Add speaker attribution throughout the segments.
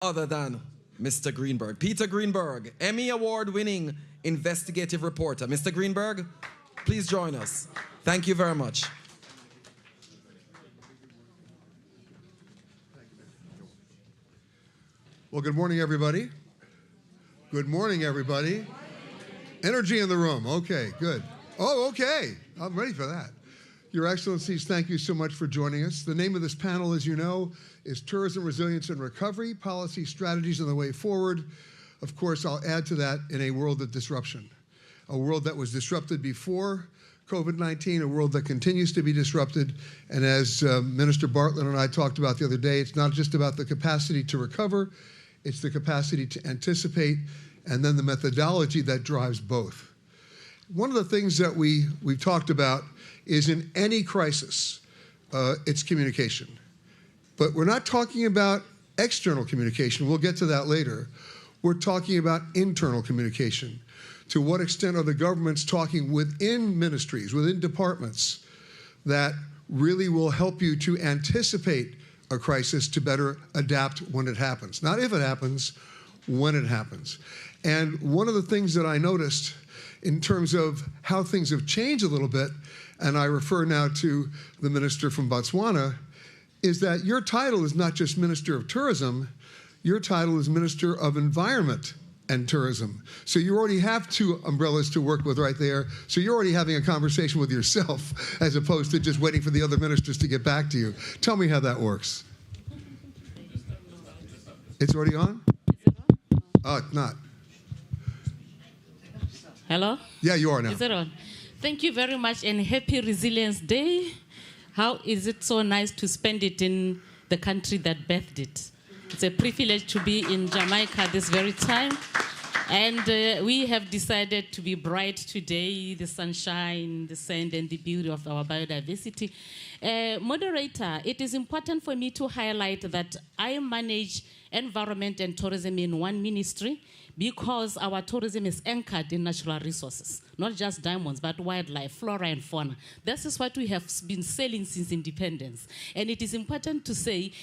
Speaker 1: other than Mr. Greenberg. Peter Greenberg, Emmy Award-winning investigative reporter. Mr. Greenberg, please join us. Thank you very much.
Speaker 2: Well, good morning, everybody. Good morning, everybody. Energy in the room. Okay, good. Oh, okay. I'm ready for that. Your Excellencies, thank you so much for joining us. The name of this panel, as you know, is Tourism Resilience and Recovery, Policy Strategies and the Way Forward. Of course, I'll add to that in a world of disruption, a world that was disrupted before COVID-19, a world that continues to be disrupted. And as Minister Bartlett and I talked about the other day, it's not just about the capacity to recover, it's the capacity to anticipate, and then the methodology that drives both. One of the things that we've talked about is in any crisis, it's communication. But we're not talking about external communication. We'll get to that later. We're talking about internal communication. To what extent are the governments talking within ministries, within departments, that really will help you to anticipate a crisis to better adapt when it happens? Not if it happens, when it happens. And one of the things that I noticed in terms of how things have changed a little bit, and I refer now to the minister from Botswana, is that your title is not just Minister of Tourism, your title is Minister of Environment and Tourism. So you already have two umbrellas to work with right there. So you're already having a conversation with yourself as opposed to just waiting for the other ministers to get back to you. Tell me how that works. It's already on? Oh, it's not.
Speaker 3: Hello?
Speaker 2: Yeah, you are now.
Speaker 3: Is it on? Thank you very much, and happy Resilience Day. How is it so nice to spend it in the country that birthed it? It's a privilege to be in Jamaica this very time. And we have decided to be bright today, the sunshine, the sand, and the beauty of our biodiversity. Moderator, it is important for me to highlight that I manage environment and tourism in one ministry because our tourism is anchored in natural resources, not just diamonds, but wildlife, flora and fauna. This is what we have been selling since independence. And it is important to say,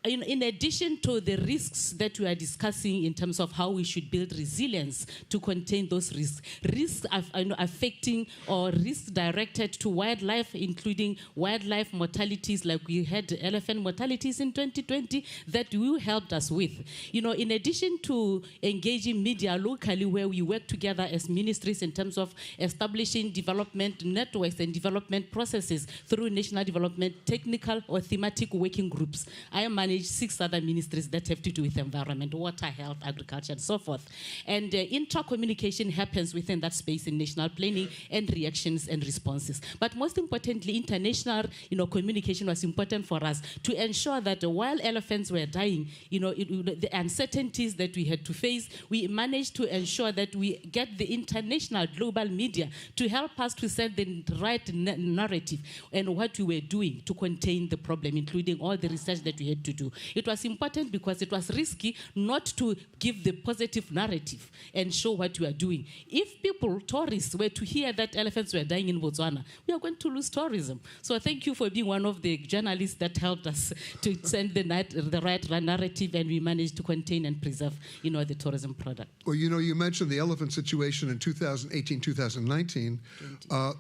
Speaker 3: in addition to the risks that we are discussing in terms of how we should build resilience to contain those risks affecting or risks directed to wildlife, including wildlife mortalities, like we had elephant mortalities in 2020 that you helped us with. In addition to engaging media locally, where we work together as ministries in terms of establishing development networks and development processes through national development, technical or thematic working groups. I am manage 6 other ministries that have to do with environment, water, health, agriculture, and so forth. And intra-communication happens within that space in national planning and reactions and responses. But most importantly, international communication was important for us to ensure that while elephants were dying, the uncertainties that we had to face, we managed to ensure that we get the international global media to help us to set the right narrative and what we were doing to contain the problem, including all the research that we had to do. It was important because it was risky not to give the positive narrative and show what we are doing. If people, tourists, were to hear that elephants were dying in Botswana, we are going to lose tourism. So thank you for being one of the journalists that helped us to send the right narrative, and we managed to contain and preserve, the tourism product.
Speaker 2: Well, you mentioned the elephant situation in 2018, 2019. The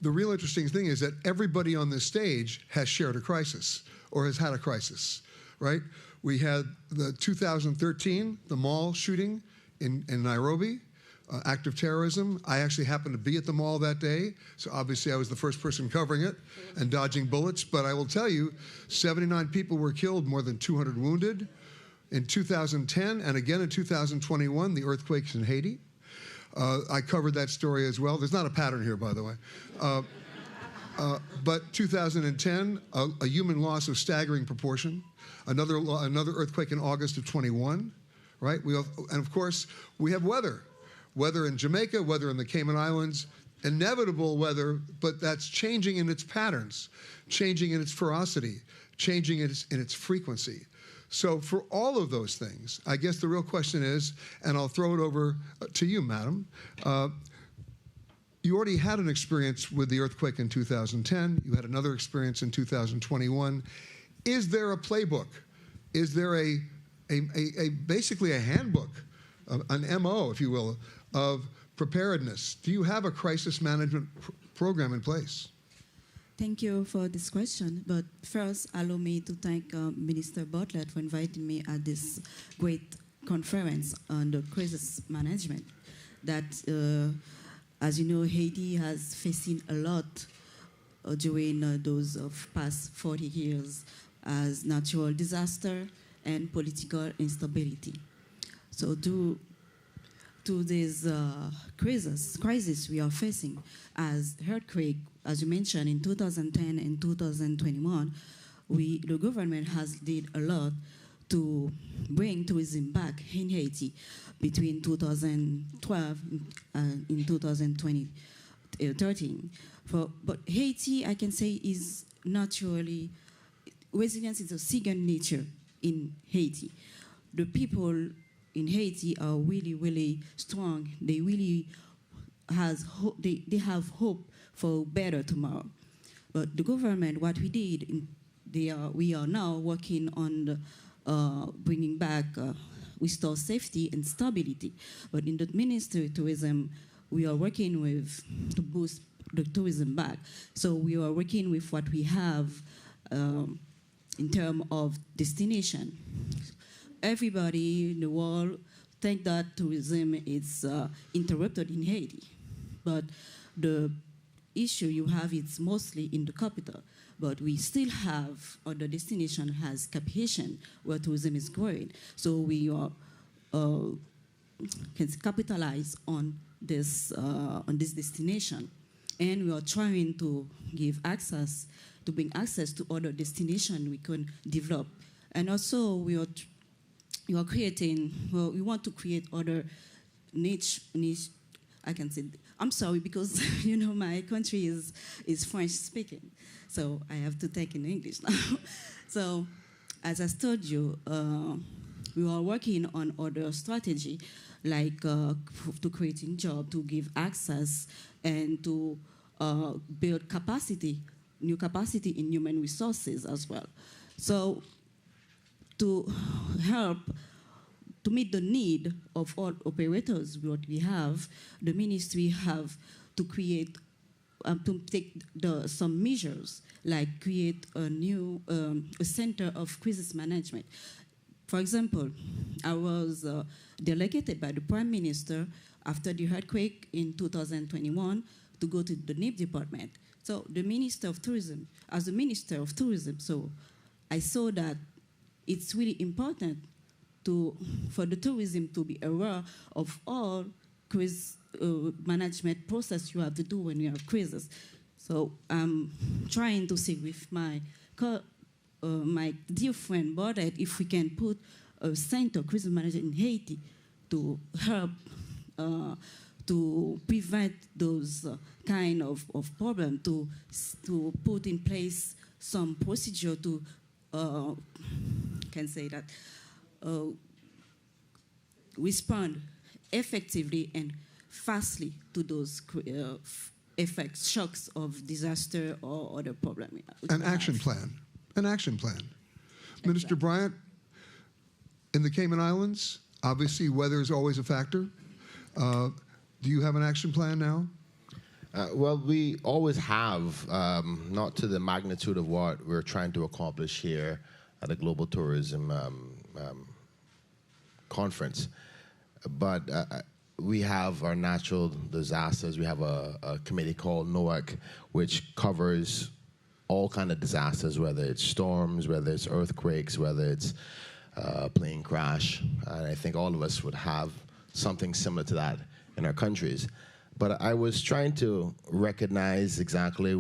Speaker 2: real interesting thing is that everybody on this stage has shared a crisis or has had a crisis, right? We had the 2013, the mall shooting in Nairobi, act of terrorism. I actually happened to be at the mall that day, so obviously I was the first person covering it and dodging bullets. But I will tell you, 79 people were killed, more than 200 wounded. In 2010 and again in 2021, the earthquakes in Haiti. I covered that story as well. There's not a pattern here, by the way. But 2010, a human loss of staggering proportion. Another earthquake in August of 21, right? And of course, we have weather. Weather in Jamaica, weather in the Cayman Islands, inevitable weather, but that's changing in its patterns, changing in its ferocity, changing in its frequency. So for all of those things, I guess the real question is, and I'll throw it over to you, madam, you already had an experience with the earthquake in 2010. You had another experience in 2021. Is there a playbook? Is there a basically a handbook, an MO, if you will, of preparedness. Do you have a crisis management program in place?
Speaker 4: Thank you for this question. But first, allow me to thank Minister Bartlett for inviting me at this great conference on the crisis management. That, as you know, Haiti has facing a lot during those of past 40 years as natural disaster and political instability. So to this crisis we are facing as earthquake, as you mentioned, in 2010 and 2021, the government has did a lot to bring tourism back in Haiti between 2012 and in 2013. But Haiti, I can say, is naturally, resilience is a second nature in Haiti. The people in Haiti are really, really strong. They really they have hope for better tomorrow. But the government, what we did, we are now working on bringing back, restore safety and stability. But in the Ministry of Tourism, we are working to boost the tourism back. So we are working with what we have in terms of destination. Everybody in the world think that tourism is interrupted in Haiti. But the issue you have is mostly in the capital. But we still have other destination has capitation where tourism is growing. So we are can capitalize on this destination, and we are trying to give access, to bring access to other destinations we can develop, and also we are creating. Well, we want to create other niche. I can say, I'm sorry, because you know my country is French speaking, so I have to take in English now. So, as I told you, we are working on other strategy, like to creating job, to give access, and to build capacity, new capacity in human resources as well. So, to help to meet the need of all operators, what we have, the ministry have to create, to take some measures, like create a new a center of crisis management. For example, I was delegated by the Prime Minister after the earthquake in 2021 to go to the NIP department. So the Minister of Tourism, as the Minister of Tourism, so I saw that it's really important for the tourism to be aware of all crisis management process you have to do when you have crisis. So I'm trying to see with my dear friend Bardet if we can put a center crisis management in Haiti to help to prevent those kind of problem, to put in place some procedure to can say that respond effectively and fastly to those effects, shocks of disaster or other problem.
Speaker 2: An action plan. An action plan. Exactly. Minister Bryant, in the Cayman Islands, obviously weather is always a factor. Do you have an action plan now?
Speaker 5: Well, we always have, not to the magnitude of what we're trying to accomplish here at the Global Tourism Conference. But we have our natural disasters. We have a committee called NOAC, which covers all kind of disasters, whether it's storms, whether it's earthquakes, whether it's plane crash. And I think all of us would have something similar to that in our countries. But I was trying to recognize exactly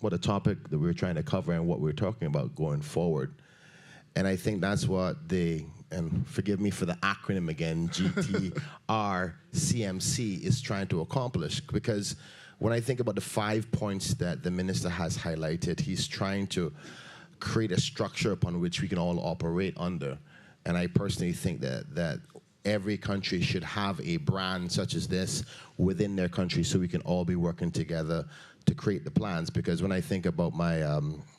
Speaker 5: what a topic that we were trying to cover and what we were talking about going forward. And I think that's what and forgive me for the acronym again, GTRCMC is trying to accomplish. Because when I think about the 5 points that the minister has highlighted, he's trying to create a structure upon which we can all operate under. And I personally think that every country should have a brand such as this within their country so we can all be working together to create the plans. Because when I think about my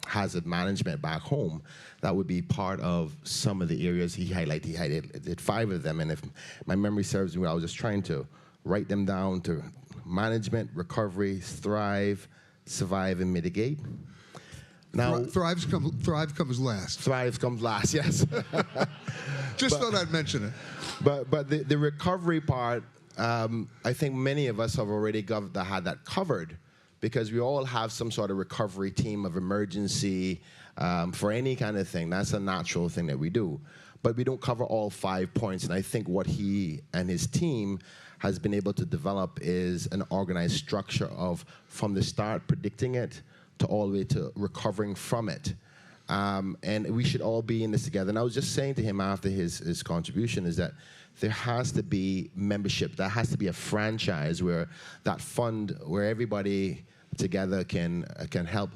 Speaker 5: hazard management back home, that would be part of some of the areas he highlighted. He highlighted 5 of them, and if my memory serves me well, I was just trying to write them down: to management, recovery, thrive, survive, and mitigate. Now,
Speaker 2: Thrive comes last.
Speaker 5: Thrive comes last, yes.
Speaker 2: Just thought I'd mention it.
Speaker 5: But the recovery part, I think many of us have already had that covered, because we all have some sort of recovery team of emergency for any kind of thing. That's a natural thing that we do. But we don't cover all 5 points, and I think what he and his team has been able to develop is an organized structure of, from the start, predicting it, to all the way to recovering from it. And we should all be in this together. And I was just saying to him after his contribution is that there has to be membership. There has to be a franchise where that fund, where everybody together can help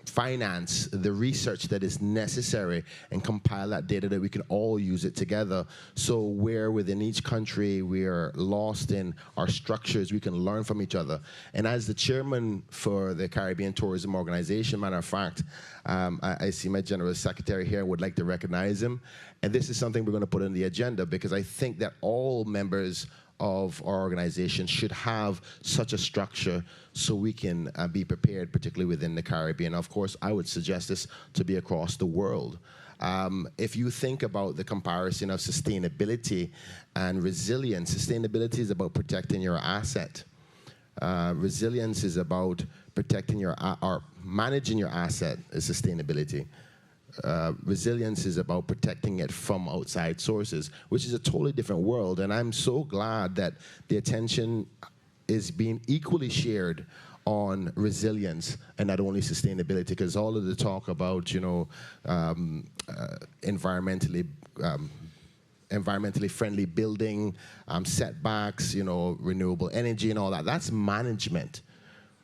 Speaker 5: finance the research that is necessary and compile that data that we can all use it together. So where within each country we are lost in our structures, we can learn from each other. And as the chairman for the Caribbean Tourism Organization, matter of fact, I see my General Secretary here, would like to recognize him. And this is something we're going to put on the agenda, because I think that all members of our organization should have such a structure so we can be prepared, particularly within the Caribbean. Of course, I would suggest this to be across the world. If you think about the comparison of sustainability and resilience, sustainability is about protecting your asset. Resilience is about protecting your, or managing your asset is sustainability. Resilience is about protecting it from outside sources, which is a totally different world. And I'm so glad that the attention is being equally shared on resilience and not only sustainability, because all of the talk about, environmentally friendly building, setbacks, renewable energy and all that, that's management.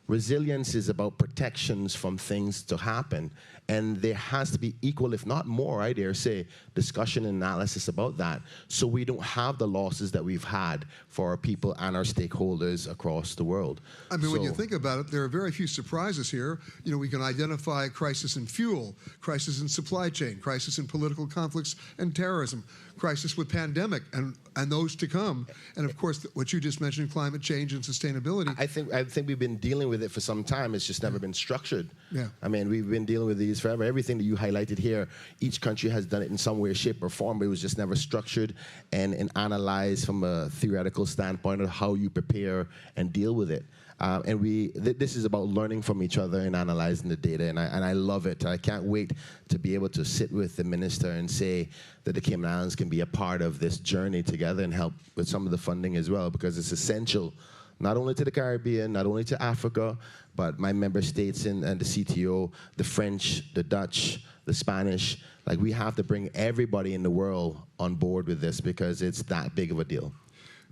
Speaker 5: Resilience is about protections from things to happen, and there has to be equal, if not more, I dare say, discussion and analysis about that, so we don't have the losses that we've had for our people and our stakeholders across the world.
Speaker 2: I mean, when you think about it, there are very few surprises here. We can identify crisis in fuel, crisis in supply chain, crisis in political conflicts and terrorism, crisis with pandemic and those to come, and of course what you just mentioned, climate change and sustainability.
Speaker 5: I think we've been dealing with it for some time. It's just never been structured. Yeah. I mean, we've been dealing with these forever. Everything that you highlighted here, each country has done it in some way, shape, or form, but it was just never structured and analyzed from a theoretical standpoint of how you prepare and deal with it. And this is about learning from each other and analyzing the data, and I love it. I can't wait to be able to sit with the minister and say that the Cayman Islands can be a part of this journey together and help with some of the funding as well, because it's essential not only to the Caribbean, not only to Africa, but my member states and the CTO, the French, the Dutch, the Spanish. Like, we have to bring everybody in the world on board with this because it's that big of a deal.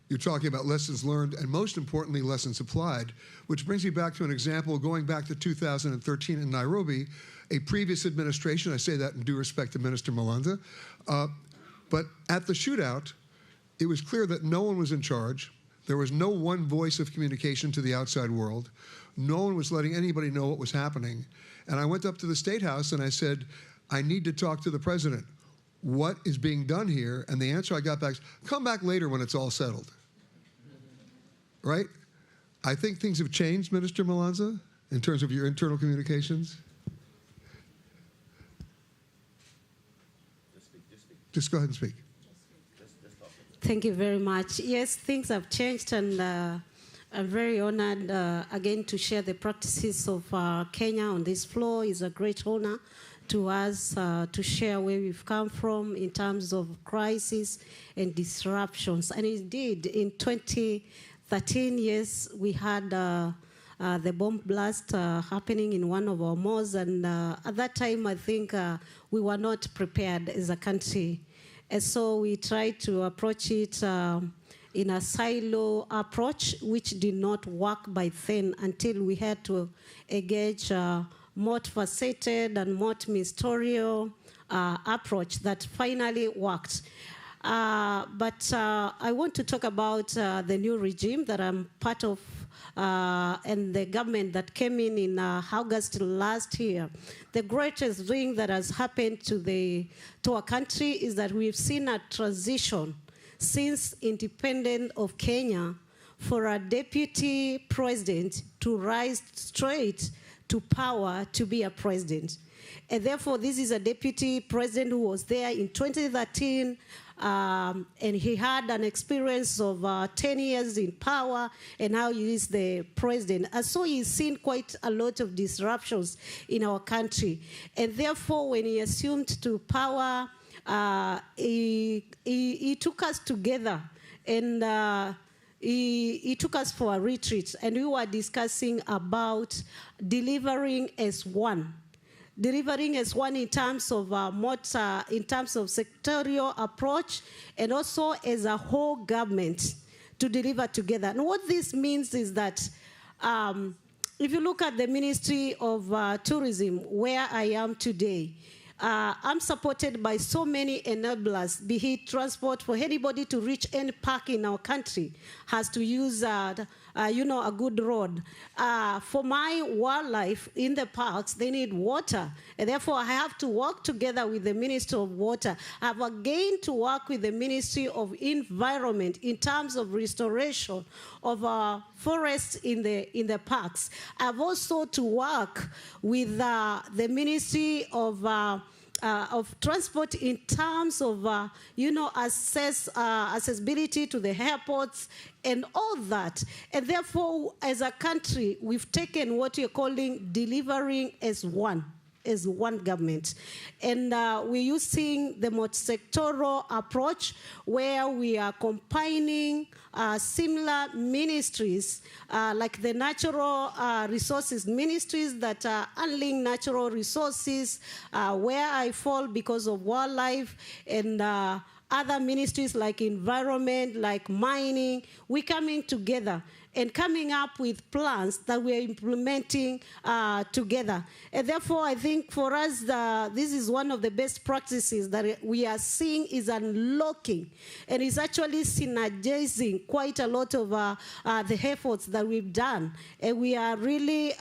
Speaker 2: You're talking about lessons learned and, most importantly, lessons applied, which brings me back to an example going back to 2013 in Nairobi. A previous administration, I say that in due respect to Minister Malanda, but at the shootout, it was clear that no one was in charge. There was no one voice of communication to the outside world. No one was letting anybody know what was happening. And I went up to the State House and I said, I need to talk to the president. What is being done here? And the answer I got back is, come back later when it's all settled. Right? I think things have changed, Minister Malanza, in terms of your internal communications. Just go ahead and speak.
Speaker 6: Thank you very much. Yes, things have changed, and I'm very honored again to share the practices of Kenya on this floor. It's a great honor to us to share where we've come from in terms of crisis and disruptions. And indeed, in 2013, yes, we had the bomb blast happening in one of our malls, and at that time, I think we were not prepared as a country. And so we tried to approach it in a silo approach, which did not work by then until we had to engage multifaceted and multi-ministerial approach that finally worked. But I want to talk about the new regime that I'm part of and the government that came in August last year. The greatest thing that has happened to our country is that we've seen a transition since independence of Kenya for a deputy president to rise straight to power to be a president. And therefore, this is a deputy president who was there in 2013, and he had an experience of 10 years in power, and now he is the president. And so he's seen quite a lot of disruptions in our country. And therefore, when he assumed to power, he took us together, and he took us for a retreat, and we were discussing about delivering as one. Delivering as one in terms of in terms of sectorial approach, and also as a whole government to deliver together. And what this means is that if you look at the Ministry of Tourism, where I am today, I'm supported by so many enablers, be it transport. For anybody to reach any park in our country has to use a good road. For my wildlife in the parks, they need water. And therefore, I have to work together with the Ministry of Water. I have again to work with the Ministry of Environment in terms of restoration of our forests in the parks. I have also to work with the Ministry of transport in terms of, accessibility to the airports and all that. And therefore, as a country, we've taken what you're calling delivering as one government. And we're using the multi-sectoral approach where we are combining similar ministries like the natural resources ministries that are handling natural resources, where I fall because of wildlife, and other ministries like environment, like mining. We're coming together and coming up with plans that we're implementing together. And therefore, I think for us, this is one of the best practices that we are seeing is unlocking, and is actually synergizing quite a lot of the efforts that we've done. And we are really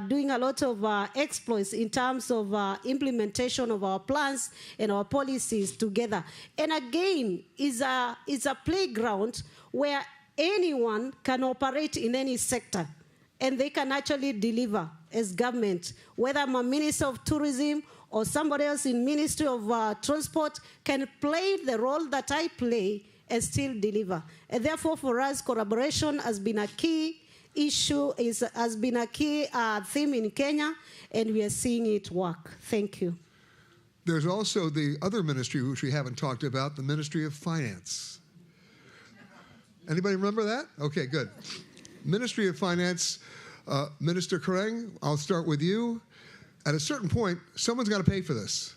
Speaker 6: doing a lot of exploits in terms of implementation of our plans and our policies together. And again, is a playground where anyone can operate in any sector, and they can actually deliver as government. Whether I'm a Minister of Tourism or somebody else in Ministry of Transport can play the role that I play and still deliver. And therefore, for us, collaboration has been a key issue, has been a key theme in Kenya, and we are seeing it work. Thank you.
Speaker 2: There's also the other ministry which we haven't talked about, the Ministry of Finance. Anybody remember that? Okay, good. Ministry of Finance, Minister Kareng, I'll start with you. At a certain point, someone's got to pay for this,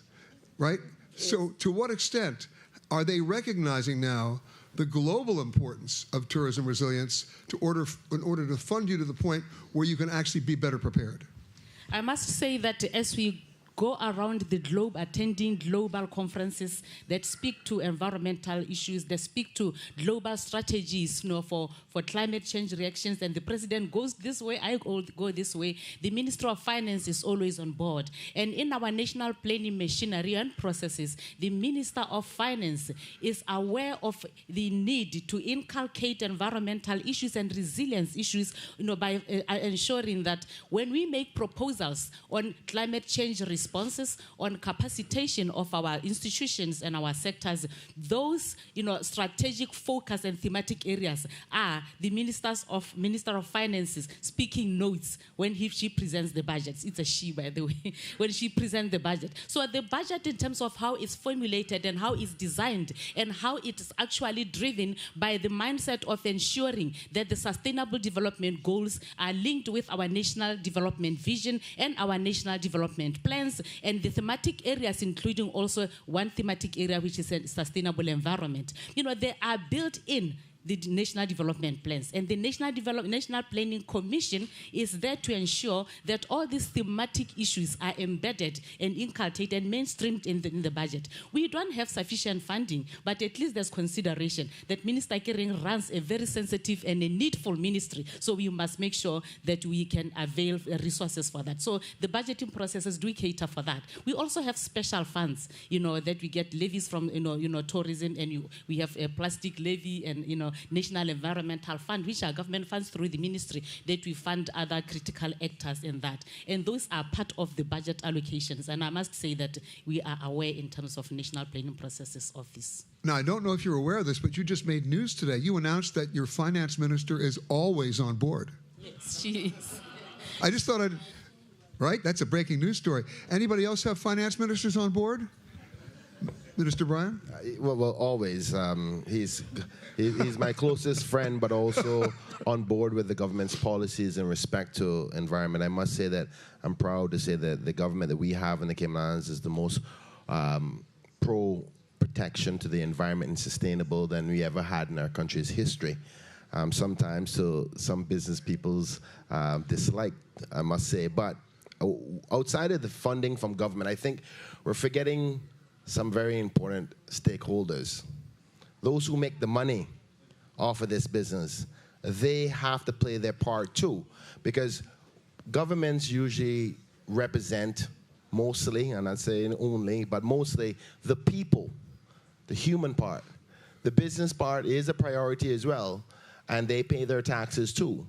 Speaker 2: right? Yes. So to what extent are they recognizing now the global importance of tourism resilience in order to fund you to the point where you can actually be better prepared?
Speaker 3: I must say that as we go around the globe attending global conferences that speak to environmental issues, that speak to global strategies, for climate change reactions, and the president goes this way, I go this way, the Minister of Finance is always on board. And in our national planning machinery and processes, the Minister of Finance is aware of the need to inculcate environmental issues and resilience issues, by ensuring that when we make proposals on climate change responses, on capacitation of our institutions and our sectors, those strategic focus and thematic areas are the Minister of Finance's speaking notes when she presents the budget. It's a she, by the way, when she presents the budget. So the budget, in terms of how it's formulated and how it's designed and how it is actually driven by the mindset of ensuring that the sustainable development goals are linked with our national development vision and our national development plans, and the thematic areas, including also one thematic area, which is a sustainable environment. They are built in the National Development Plans. And the National Planning Commission is there to ensure that all these thematic issues are embedded and inculcated and mainstreamed in the budget. We don't have sufficient funding, but at least there's consideration that Minister Kering runs a very sensitive and a needful ministry, so we must make sure that we can avail resources for that. So the budgeting processes do cater for that. We also have special funds, that we get levies from, tourism, and we have a plastic levy and, National Environmental Fund, which are government funds through the ministry that we fund other critical actors in that. And those are part of the budget allocations. And I must say that we are aware in terms of national planning processes of this.
Speaker 2: Now, I don't know if you're aware of this, but you just made news today. You announced that your finance minister is always on board.
Speaker 3: Yes, she is.
Speaker 2: I just thought right? That's a breaking news story. Anybody else have finance ministers on board? Minister Brian?
Speaker 5: Well, always. He's my closest friend, but also on board with the government's policies in respect to environment. I must say that I'm proud to say that the government that we have in the Cayman Islands is the most pro-protection to the environment and sustainable than we ever had in our country's history. Sometimes to some business people's dislike, I must say. But outside of the funding from government, I think we're forgetting some very important stakeholders. Those who make the money off of this business, they have to play their part too, because governments usually represent mostly, I'm not saying only, but mostly the people, the human part. The business part is a priority as well, and they pay their taxes too.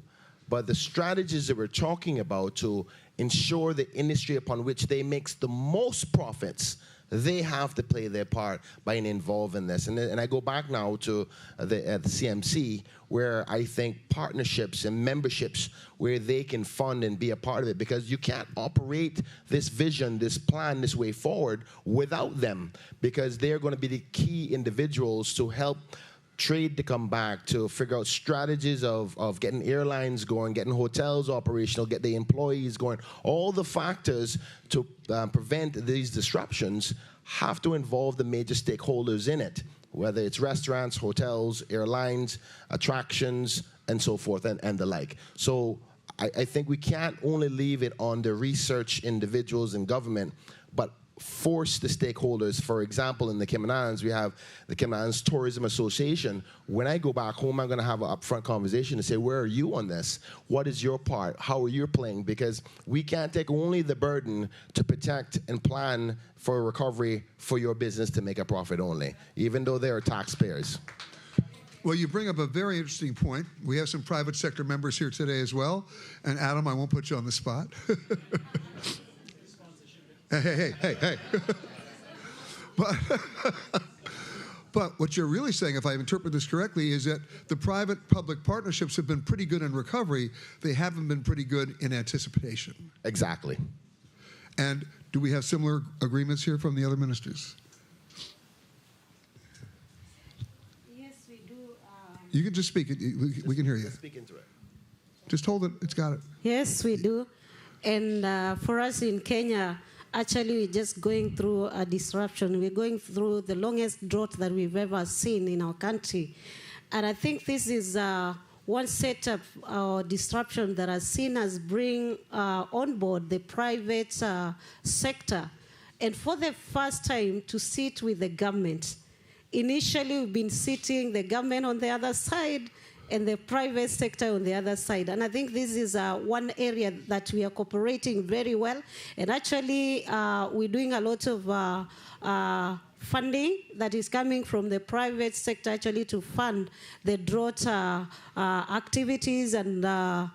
Speaker 5: But the strategies that we're talking about to ensure the industry upon which they make the most profits, they have to play their part by being involved in this. And I go back now to the CMC, where I think partnerships and memberships where they can fund and be a part of it, because you can't operate this vision, this plan, this way forward without them, because they're going to be the key individuals to help trade to come back, to figure out strategies of getting airlines going, getting hotels operational, get the employees going. All the factors to prevent these disruptions have to involve the major stakeholders in it, whether it's restaurants, hotels, airlines, attractions, and so forth, and the like. So I think we can't only leave it on the research individuals in government, but force the stakeholders. For example, in the Cayman Islands, we have the Cayman Islands Tourism Association. When I go back home, I'm going to have an upfront conversation to say, where are you on this? What is your part? How are you playing? Because we can't take only the burden to protect and plan for recovery for your business to make a profit only, even though they are taxpayers.
Speaker 2: Well, you bring up a very interesting point. We have some private sector members here today as well. And Adam, I won't put you on the spot. Hey. But what you're really saying, if I interpret this correctly, is that the private-public partnerships have been pretty good in recovery. They haven't been pretty good in anticipation.
Speaker 5: Exactly.
Speaker 2: And do we have similar agreements here from the other ministers?
Speaker 6: Yes, we do.
Speaker 2: You can just speak it. We can hear you.
Speaker 5: Speak into it.
Speaker 2: Just hold it. It's got it.
Speaker 6: Yes, we do. And for us in Kenya, actually, we're just going through a disruption. We're going through the longest drought that we've ever seen in our country. And I think this is one setup or disruption that has seen us bring on board the private sector. And for the first time, to sit with the government. Initially, we've been sitting, the government on the other side, and the private sector on the other side. And I think this is one area that we are cooperating very well. And actually, we're doing a lot of funding that is coming from the private sector actually to fund the drought activities and the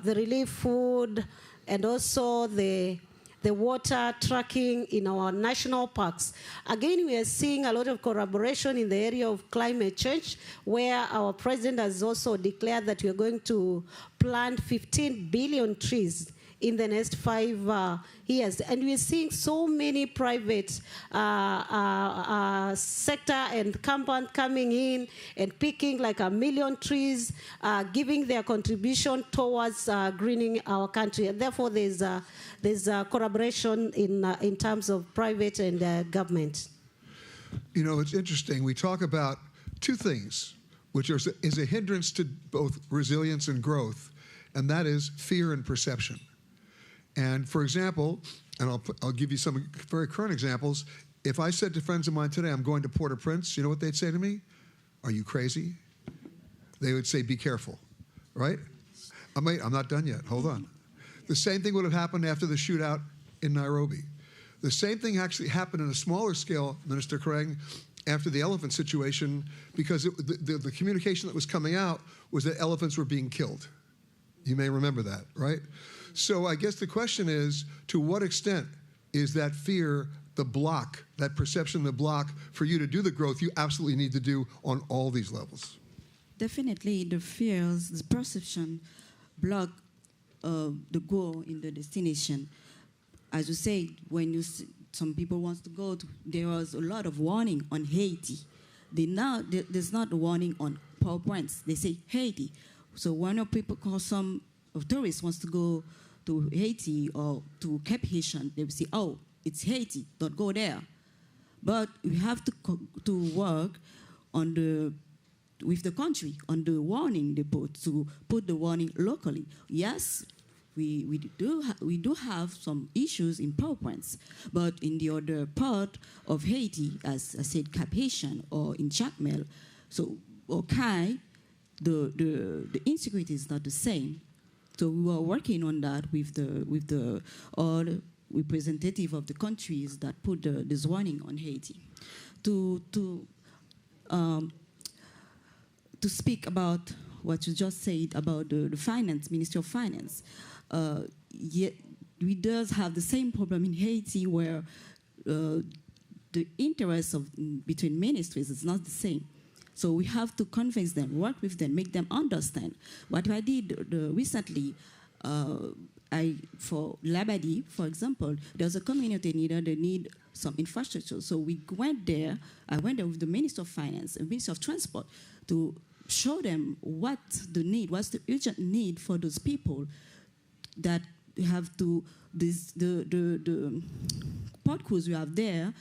Speaker 6: relief food, and also the water tracking in our national parks. Again, we are seeing a lot of collaboration in the area of climate change, where our president has also declared that we are going to plant 15 billion trees in the next 5 years. And we're seeing so many private sector and companies coming in and picking like 1 million trees, giving their contribution towards greening our country. And therefore, there's collaboration in terms of private and government.
Speaker 2: You know, it's interesting. We talk about two things. which is a hindrance to both resilience and growth, and that is fear and perception. And for example, and I'll give you some very current examples. If I said to friends of mine today, I'm going to Port-au-Prince, you know what they'd say to me? Are you crazy? They would say, be careful, right? I'm not done yet, hold on. The same thing would have happened after the shootout in Nairobi. The same thing actually happened on a smaller scale, Minister Kreng, after the elephant situation, because the communication that was coming out was that elephants were being killed. You may remember that, right? So I guess the question is, to what extent is that fear the block, that perception the block for you to do the growth you absolutely need to do on all these levels?
Speaker 4: Definitely the fears, the perception block the goal in the destination. As you say, when some people want to go, there was a lot of warning on Haiti. There's not a warning on Port-au-Prince. They say Haiti. So when people call some tourists wants to go to Haiti or to Cape Haitian, they will say, oh, it's Haiti, don't go there. But we have to work on with the country on the warning they to put the warning locally. Yes, we do have some issues in Port-au-Prince, but in the other part of Haiti, as I said, Cape Haitian or in Jacmel, so okay, the insecurity is not the same. So we were working on that with all representative of the countries that put this warning on Haiti. To speak about what you just said about the finance, Ministry of Finance, yet we does have the same problem in Haiti where the interest between ministries is not the same. So we have to convince them, work with them, make them understand. What I did recently, for Labadi, for example, there's a community they need some infrastructure. So we went there, I went there with the Minister of Finance and Minister of Transport to show them what's the urgent need for those people that have to, the port crews we have there,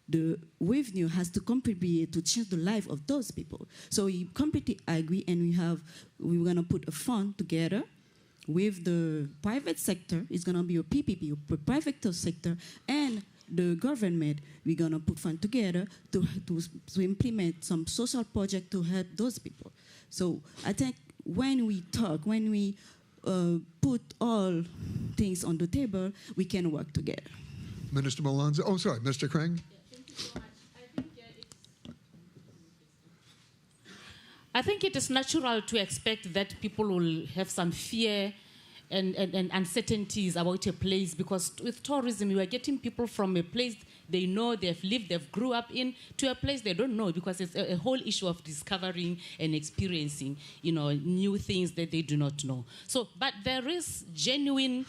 Speaker 4: the revenue has to contribute to change the life of those people. So we completely agree, and we're going to put a fund together with the private sector. It's going to be a PPP, a private sector, and the government. We're going to put fund together to implement some social project to help those people. So I think when we talk, when we put all things on the table, we can work together.
Speaker 2: Minister Malonza, oh, sorry, Mr. Kreng.
Speaker 3: I think it is natural to expect that people will have some fear and uncertainties about a place, because with tourism, you are getting people from a place they know, they've lived, they've grew up in, to a place they don't know, because it's a whole issue of discovering and experiencing, new things that they do not know. So, but there is genuine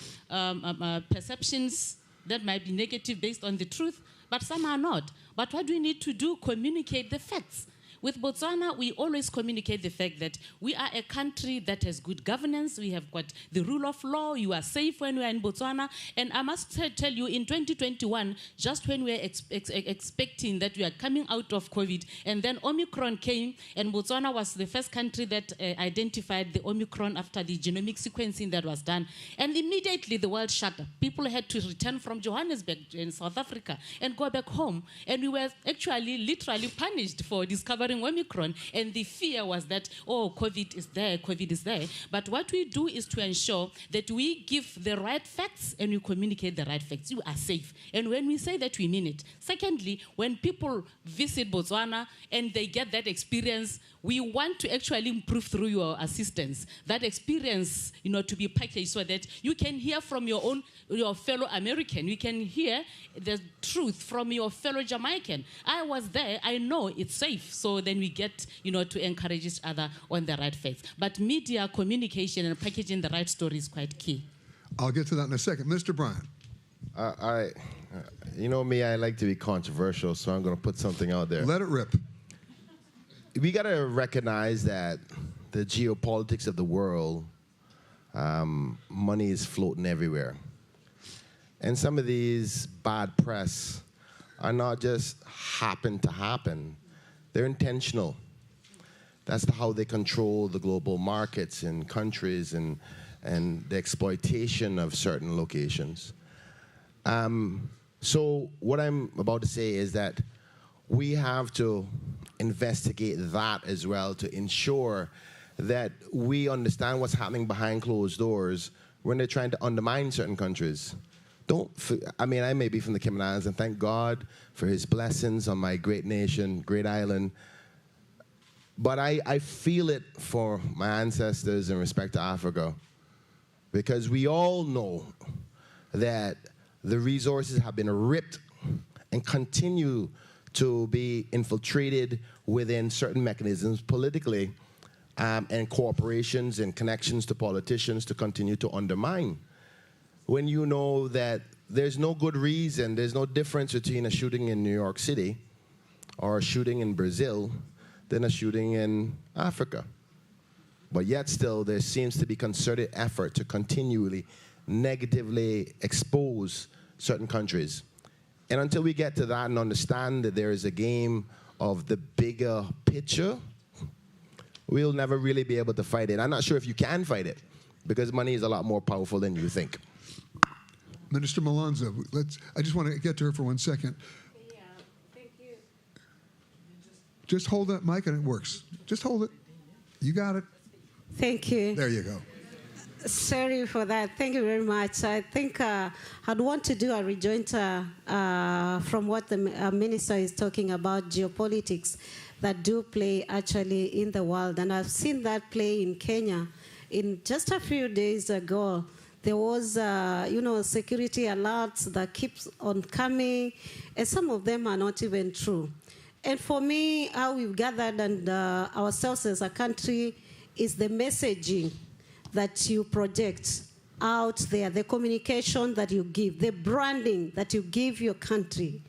Speaker 3: perceptions that might be negative based on the truth, but some are not. But what do we need to do? Communicate the facts. With Botswana, we always communicate the fact that we are a country that has good governance. We have got the rule of law. You are safe when we are in Botswana. And I must tell you, in 2021, just when we were expecting that we are coming out of COVID, and then Omicron came, and Botswana was the first country that identified the Omicron after the genomic sequencing that was done. And immediately the world shut up. People had to return from Johannesburg in South Africa and go back home. And we were actually literally punished for discovering Omicron, and the fear was that, oh, COVID is there. But what we do is to ensure that we give the right facts and we communicate the right facts. You are safe. And when we say that, we mean it. Secondly, when people visit Botswana and they get that experience, we want to actually improve through your assistance that experience, to be packaged so that you can hear from your fellow American. You can hear the truth from your fellow Jamaican. I was there. I know it's safe. So then we get, to encourage each other on the right facts. But media communication and packaging the right story is quite key.
Speaker 2: I'll get to that in a second. Mr. Bryant.
Speaker 5: Me, I like to be controversial, so I'm going to put something out there.
Speaker 2: Let it rip.
Speaker 5: We got to recognize that the geopolitics of the world, money is floating everywhere. And some of these bad press are not just happen to happen. They're intentional. That's how they control the global markets in countries and the exploitation of certain locations. So what I'm about to say is that we have to investigate that as well to ensure that we understand what's happening behind closed doors when they're trying to undermine certain countries. I mean, I may be from the Cayman Islands, and thank God for his blessings on my great nation, great island. But I feel it for my ancestors in respect to Africa, because we all know that the resources have been ripped and continue to be infiltrated within certain mechanisms politically and corporations and connections to politicians to continue to undermine. When you know that there's no good reason, there's no difference between a shooting in New York City or a shooting in Brazil than a shooting in Africa. But yet still, there seems to be concerted effort to continually negatively expose certain countries. And until we get to that and understand that there is a game of the bigger picture, we'll never really be able to fight it. I'm not sure if you can fight it, because money is a lot more powerful than you think.
Speaker 2: Minister Malonza, I just want to get to her for 1 second.
Speaker 6: Yeah, thank you.
Speaker 2: Just hold that mic and it works. Just hold it. You got it.
Speaker 6: Thank you.
Speaker 2: There you go.
Speaker 6: Sorry for that. Thank you very much. I think I'd want to do a rejoinder from what the minister is talking about, geopolitics that do play actually in the world. And I've seen that play in Kenya. In just a few days ago, there was, security alerts that keeps on coming, and some of them are not even true. And for me, how we've gathered and ourselves as a country is the messaging that you project out there, the communication that you give, the branding that you give your country.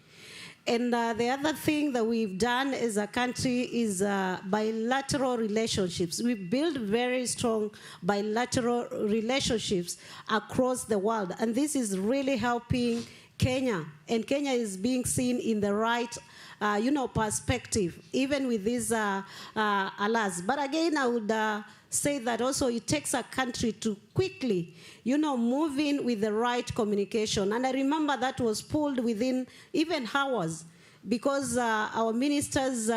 Speaker 6: And the other thing that we've done as a country is bilateral relationships. We build very strong bilateral relationships across the world. And this is really helping Kenya. And Kenya is being seen in the right perspective, even with these alerts. But again, I would say that also it takes a country to quickly, move in with the right communication. And I remember that was pulled within even hours, because our ministers,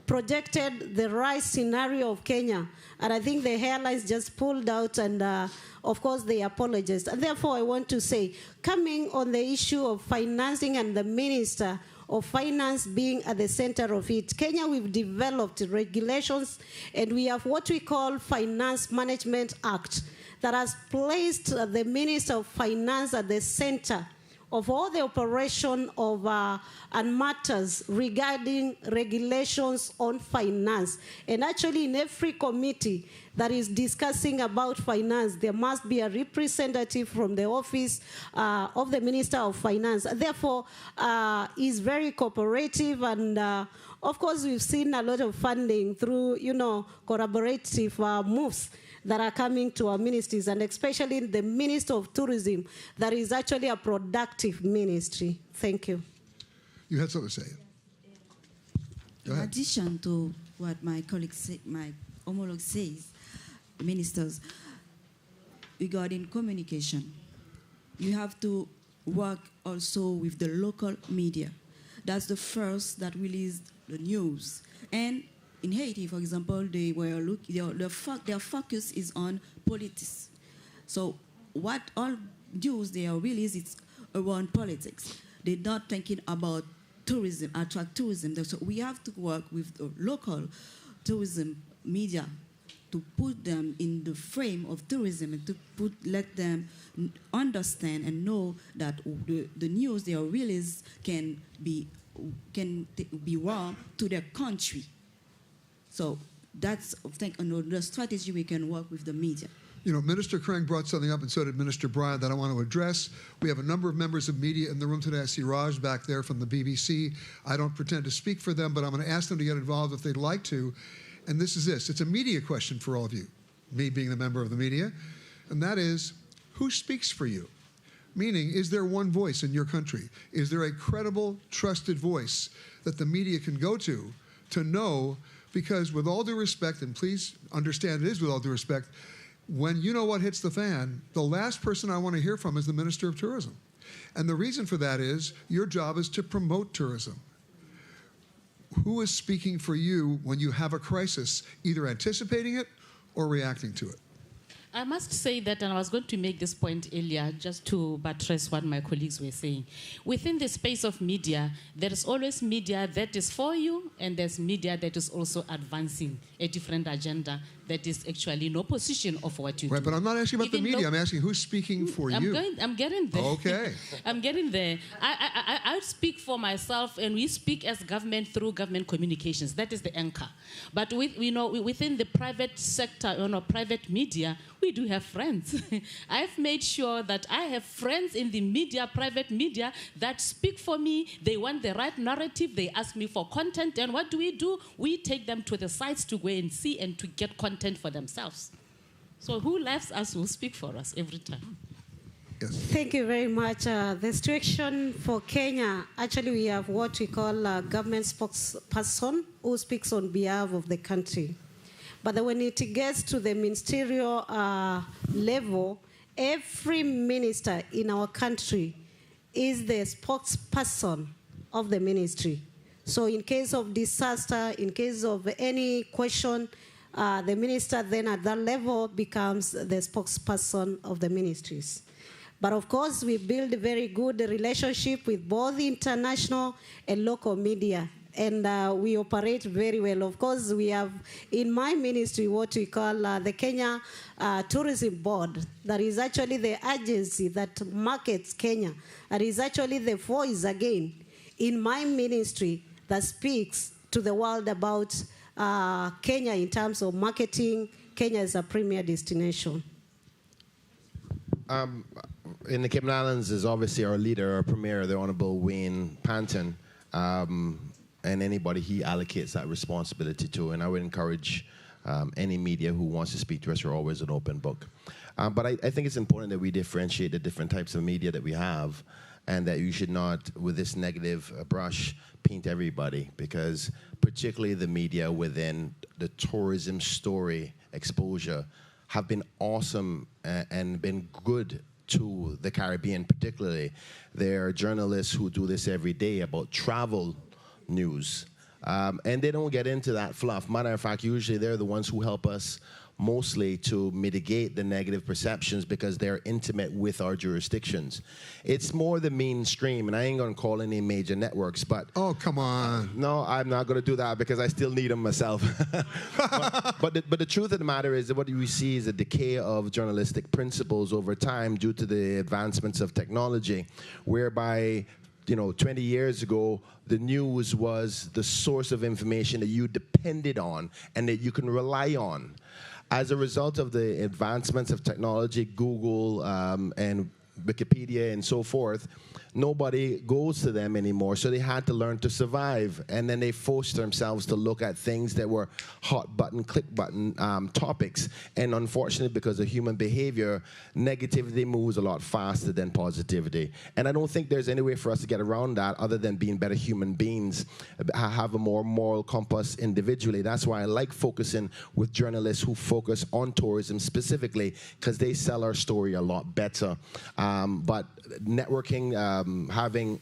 Speaker 6: projected the right scenario of Kenya. And I think the airlines just pulled out, and of course they apologized. And therefore I want to say, coming on the issue of financing and the minister of finance being at the center of it, Kenya, we've developed regulations, and we have what we call Finance Management Act that has placed the Minister of Finance at the center of all the operation of and matters regarding regulations on finance. And actually in every committee that is discussing about finance, there must be a representative from the office of the Minister of Finance. Therefore, is very cooperative, and of course we've seen a lot of funding through, collaborative moves that are coming to our ministries, and especially the Minister of Tourism, that is actually a productive ministry. Thank you.
Speaker 2: You had something to say. Go ahead.
Speaker 4: In addition to what my colleague my homologue says, ministers, regarding communication, you have to work also with the local media. That's the first that released the news. And in Haiti, for example, they were their focus is on politics. So what all news they are released is around politics. They're not thinking about tourism, attract tourism. So we have to work with the local tourism media to put them in the frame of tourism, and to let them understand and know that the news they are released can be wrong to their country. So that's, I think, the strategy we can work with the media.
Speaker 2: Minister Krang brought something up, and so did Minister Bryan, that I want to address. We have a number of members of media in the room today. I see Raj back there from the BBC. I don't pretend to speak for them, but I'm going to ask them to get involved if they'd like to. And this is this. It's a media question for all of you, me being the member of the media. And that is, who speaks for you? Meaning, is there one voice in your country? Is there a credible, trusted voice that the media can go to know Because with all due respect, and please understand it is with all due respect, when you know what hits the fan, the last person I want to hear from is the Minister of Tourism. And the reason for that is your job is to promote tourism. Who is speaking for you when you have a crisis, either anticipating it or reacting to it?
Speaker 3: I must say that, and I was going to make this point earlier, just to buttress what my colleagues were saying. Within the space of media, there is always media that is for you, and there's media that is also advancing a different agenda that is actually in opposition of what you do.
Speaker 2: Right, but I'm not asking about the media. I'm asking who's speaking for you.
Speaker 3: I'm getting there.
Speaker 2: Okay.
Speaker 3: I'm getting there. I speak for myself, and we speak as government through government communications. That is the anchor. But within the private sector, private media, we do have friends. I've made sure that I have friends in the media, private media, that speak for me. They want the right narrative. They ask me for content. And what do? We take them to the sites to go and see and to get content for themselves. So who left us will speak for us every time.
Speaker 2: Yes.
Speaker 6: Thank you very much. The situation for Kenya, actually we have what we call a government spokesperson who speaks on behalf of the country. But when it gets to the ministerial level, every minister in our country is the spokesperson of the ministry. So in case of disaster, in case of any question, the minister then at that level becomes the spokesperson of the ministries. But of course, we build a very good relationship with both international and local media. And we operate very well. Of course, we have in my ministry what we call the Kenya Tourism Board. That is actually the agency that markets Kenya. That is actually the voice again in my ministry that speaks to the world about Kenya in terms of marketing Kenya as a premier destination.
Speaker 5: In the Cayman Islands is obviously our leader, our premier, the Honorable Wayne Panton. And anybody he allocates that responsibility to. And I would encourage any media who wants to speak to us, we're always an open book. But I think it's important that we differentiate the different types of media that we have, and that you should not, with this negative brush, paint everybody, because particularly the media within the tourism story exposure have been awesome and been good to the Caribbean particularly. There are journalists who do this every day about travel news. And they don't get into that fluff. Matter of fact, usually they're the ones who help us mostly to mitigate the negative perceptions because they're intimate with our jurisdictions. It's more the mainstream, and I ain't gonna call any major networks, but...
Speaker 2: Oh, come on.
Speaker 5: No, I'm not gonna do that because I still need them myself. but the truth of the matter is that what we see is a decay of journalistic principles over time due to the advancements of technology, whereby 20 years ago, the news was the source of information that you depended on and that you can rely on. As a result of the advancements of technology, Google and Wikipedia and so forth, nobody goes to them anymore, so they had to learn to survive. And then they forced themselves to look at things that were hot button, click button topics. And unfortunately, because of human behavior, negativity moves a lot faster than positivity. And I don't think there's any way for us to get around that other than being better human beings, have a more moral compass individually. That's why I like focusing with journalists who focus on tourism specifically, because they sell our story a lot better. But networking, having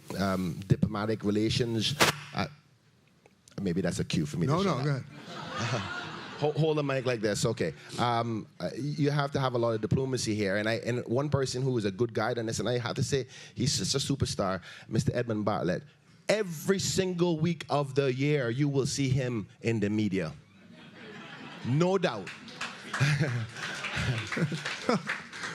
Speaker 5: diplomatic relations, maybe that's a cue for me to shut up.
Speaker 2: Go ahead.
Speaker 5: Hold the mic like this, okay. You have to have a lot of diplomacy here, and one person who is a good guide on this, and I have to say, he's just a superstar, Mr. Edmund Bartlett. Every single week of the year, you will see him in the media. No doubt.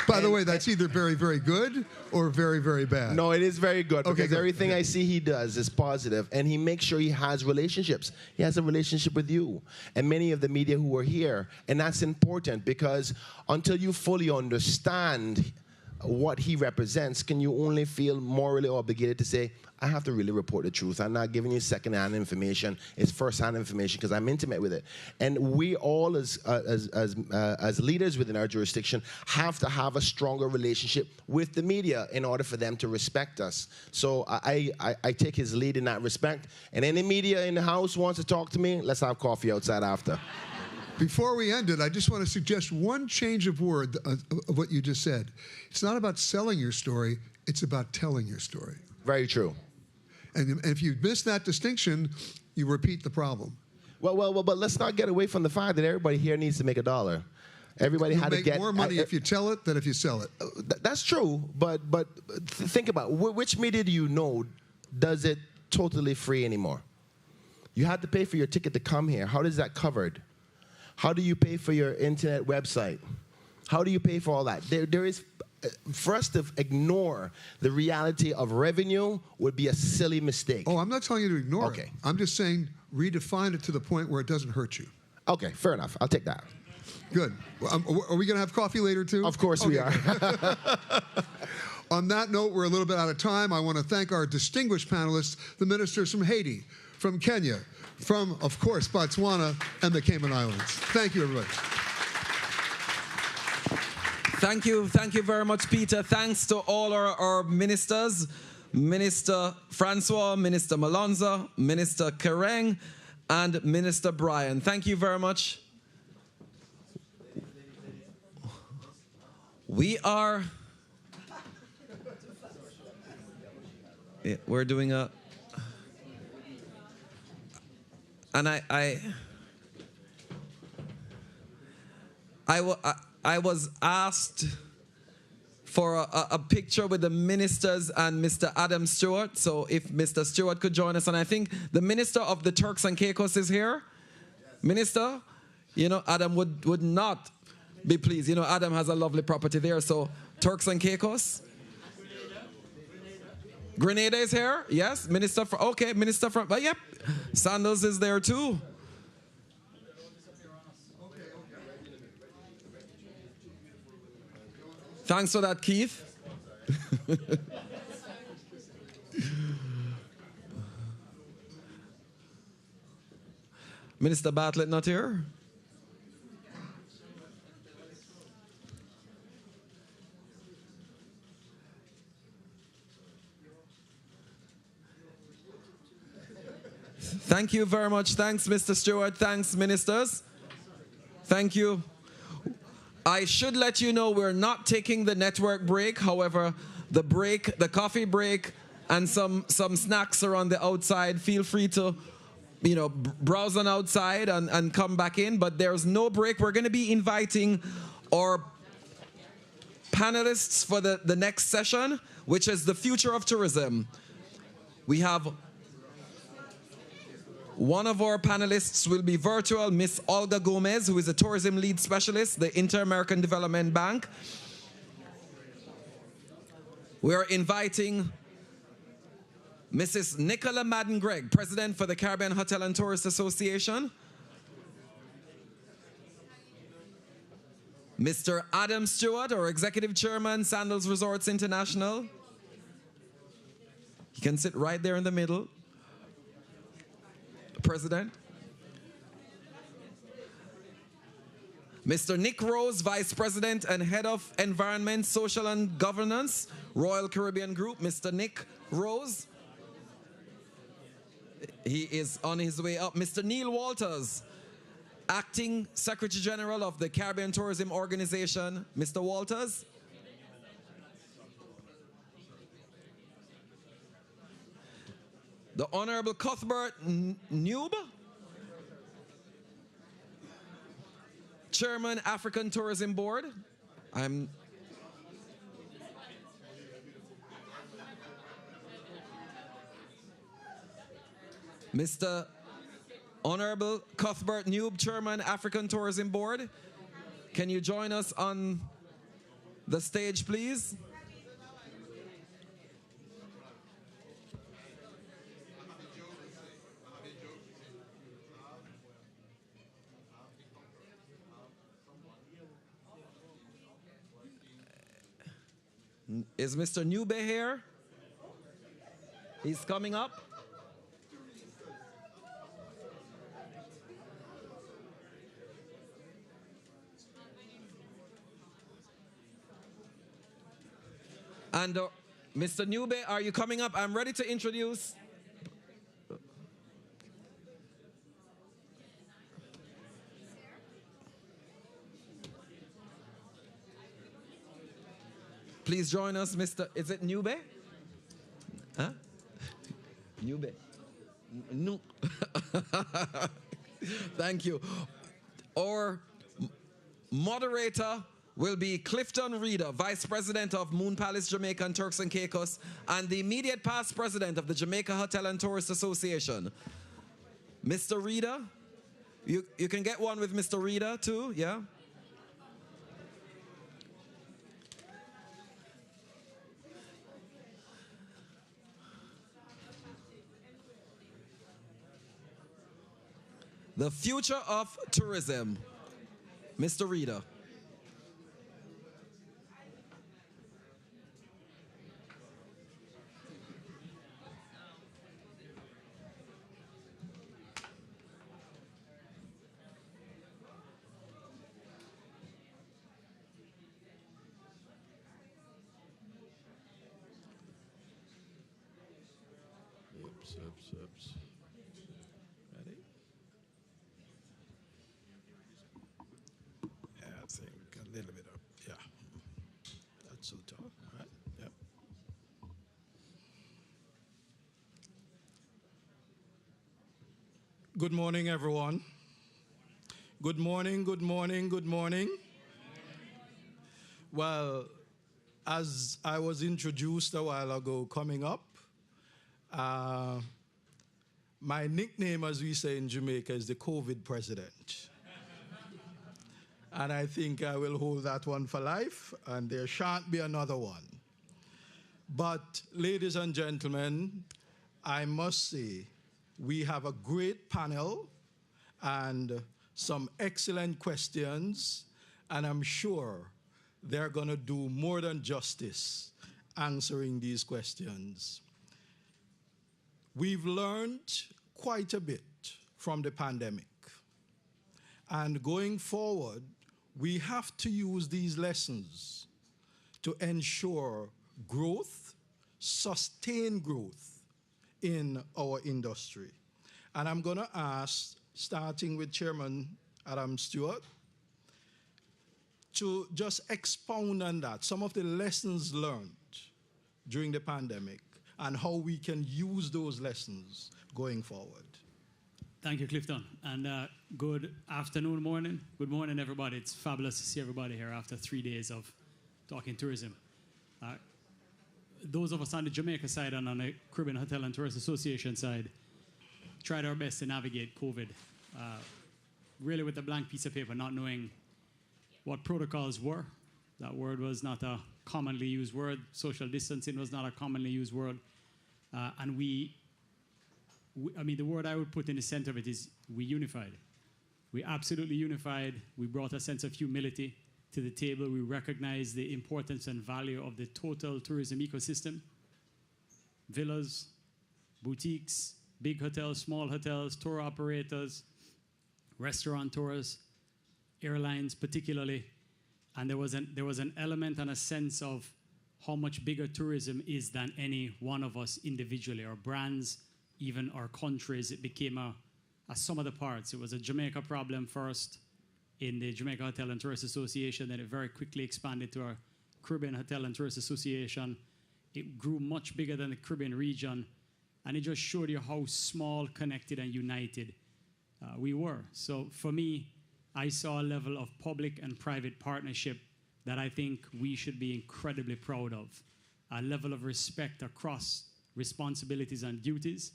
Speaker 2: By the way, that's either very, very good or very, very bad.
Speaker 5: No, it is very good because
Speaker 2: good.
Speaker 5: everything I see he does is positive, and he makes sure he has relationships. He has a relationship with you and many of the media who are here, and that's important because until you fully understand what he represents, can you only feel morally obligated to say, I have to really report the truth. I'm not giving you second-hand information. It's first-hand information because I'm intimate with it. And we all, as leaders within our jurisdiction, have to have a stronger relationship with the media in order for them to respect us. So I take his lead in that respect. And any media in the house wants to talk to me, let's have coffee outside after.
Speaker 2: Before we end it, I just want to suggest one change of word of what you just said. It's not about selling your story, it's about telling your story.
Speaker 5: Very true.
Speaker 2: And if you miss that distinction, you repeat the problem.
Speaker 5: Well, but let's not get away from the fact that everybody here needs to make $1. Everybody had to get
Speaker 2: more money if you tell it than if you sell it.
Speaker 5: That's true, but think about which media do you know does it totally free anymore? You had to pay for your ticket to come here. How is that covered? How do you pay for your internet website? How do you pay for all that? There is, for us to ignore the reality of revenue would be a silly mistake.
Speaker 2: Oh, I'm not telling you to ignore
Speaker 5: it.
Speaker 2: I'm just saying redefine it to the point where it doesn't hurt you.
Speaker 5: Okay, fair enough. I'll take that.
Speaker 2: Good. Are we going to have coffee later, too?
Speaker 5: Of course we are.
Speaker 2: On that note, we're a little bit out of time. I want to thank our distinguished panelists, the ministers from Haiti, from Kenya, from, of course, Botswana and the Cayman Islands. Thank you, everybody.
Speaker 1: Thank you very much, Peter. Thanks to all our ministers, Minister Francois, Minister Malonza, Minister Kereng, and Minister Brian. Thank you very much. We're doing a... And I was asked for a picture with the ministers and Mr. Adam Stewart. So if Mr. Stewart could join us. And I think the minister of the Turks and Caicos is here. Minister, you know, Adam would not be pleased. You know, Adam has a lovely property there. So Turks and Caicos. Grenada is here. Yes. Minister for, okay. Minister from, but yep. Sandals is there too. Thanks for that, Keith. Minister Bartlett not here? Thank you very much. Thanks, Mr. Stewart. Thanks, ministers. Thank you. I should let you know we're not taking the network break. However, the coffee break, and some snacks are on the outside. Feel free to, you know, browse on outside and come back in. But there's no break. We're going to be inviting our panelists for the next session, which is the future of tourism. We have one of our panelists will be virtual, Miss Olga Gomez, who is a tourism lead specialist, the Inter-American Development Bank. We are inviting Mrs. Nicola Madden-Gregg, President for the Caribbean Hotel and Tourist Association. Mr. Adam Stewart, our Executive Chairman, Sandals Resorts International. He can sit right there in the middle. President. Mr. Nick Rose, Vice President and Head of Environment, Social and Governance, Royal Caribbean Group. Mr. Nick Rose. He is on his way up. Mr. Neil Walters, Acting Secretary General of the Caribbean Tourism Organization. Mr. Walters. The Honorable Cuthbert Newb, Chairman, African Tourism Board. Mr. Honorable Cuthbert Newb, Chairman, African Tourism Board. Can you join us on the stage, please? Is Mr. Newbay here? He's coming up. And Mr. Newbay, are you coming up? I'm ready to introduce. Please join us, Mr. Is it Newbay? Huh? Newbay. No. Thank you. Our moderator will be Clifton Reeder, Vice President of Moon Palace Jamaica and Turks and Caicos, and the immediate past President of the Jamaica Hotel and Tourist Association. Mr. Reeder, you can get one with Mr. Reeder too, yeah? The future of tourism. Mr. Reeder.
Speaker 7: Oops. Ready? Yeah, I think a little bit up. Yeah. That's so tall. All right. Yep. Good morning, everyone. Good morning. Well, as I was introduced a while ago coming up, my nickname, as we say in Jamaica, is the COVID president. And I think I will hold that one for life, and there shan't be another one. But, ladies and gentlemen, I must say, we have a great panel and some excellent questions, and I'm sure they're going to do more than justice answering these questions. We've learned quite a bit from the pandemic. And going forward, we have to use these lessons to ensure growth, sustained growth in our industry. And I'm going to ask, starting with Chairman Adam Stewart, to just expound on that, some of the lessons learned during the pandemic, and how we can use those lessons going forward.
Speaker 8: Thank you, Clifton. And good afternoon, morning. Good morning, everybody. It's fabulous to see everybody here after 3 days of talking tourism. Those of us on the Jamaica side and on the Caribbean Hotel and Tourist Association side tried our best to navigate COVID, really with a blank piece of paper, not knowing what protocols were. That word was not a commonly used word. Social distancing was not a commonly used word. And the word I would put in the center of it is we unified. We absolutely unified. We brought a sense of humility to the table. We recognized the importance and value of the total tourism ecosystem. Villas, boutiques, big hotels, small hotels, tour operators, restaurateurs, airlines particularly. And there was an element and a sense of how much bigger tourism is than any one of us individually, our brands, even our countries. It became a sum of the parts. It was a Jamaica problem first in the Jamaica Hotel and Tourist Association, then it very quickly expanded to our Caribbean Hotel and Tourist Association. It grew much bigger than the Caribbean region, and it just showed you how small, connected, and united we were. So for me, I saw a level of public and private partnership that I think we should be incredibly proud of. A level of respect across responsibilities and duties.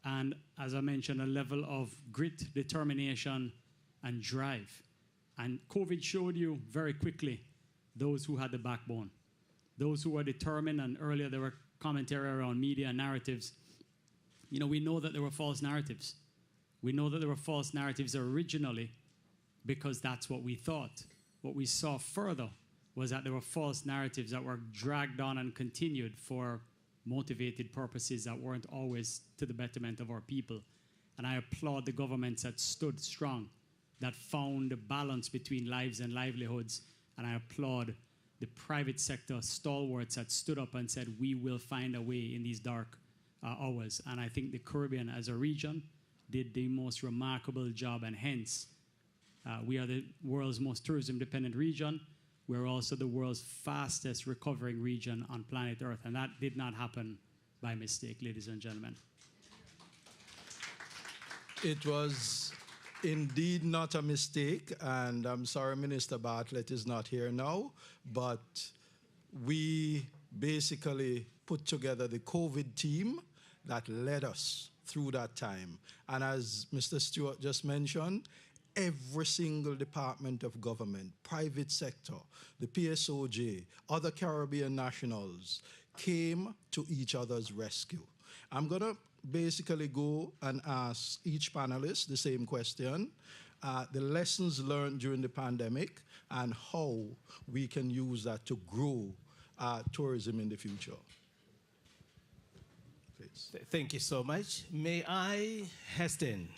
Speaker 8: And as I mentioned, a level of grit, determination, and drive. And COVID showed you very quickly those who had the backbone. Those who were determined, and earlier there were commentary around media narratives. You know, we know that there were false narratives. We know that there were false narratives originally because that's what we thought. What we saw further was that there were false narratives that were dragged on and continued for motivated purposes that weren't always to the betterment of our people. And I applaud the governments that stood strong, that found a balance between lives and livelihoods. And I applaud the private sector stalwarts that stood up and said, we will find a way in these dark hours. And I think the Caribbean as a region did the most remarkable job, and hence we are the world's most tourism-dependent region. We're also the world's fastest recovering region on planet Earth, and that did not happen by mistake, ladies and gentlemen.
Speaker 7: It was indeed not a mistake, and I'm sorry Minister Bartlett is not here now, but we basically put together the COVID team that led us through that time. And as Mr. Stewart just mentioned, every single department of government, private sector, the PSOJ, other Caribbean nationals came to each other's rescue. I'm going to basically go and ask each panelist the same question, the lessons learned during the pandemic and how we can use that to grow tourism in the future. Please.
Speaker 9: Thank you so much. May I hasten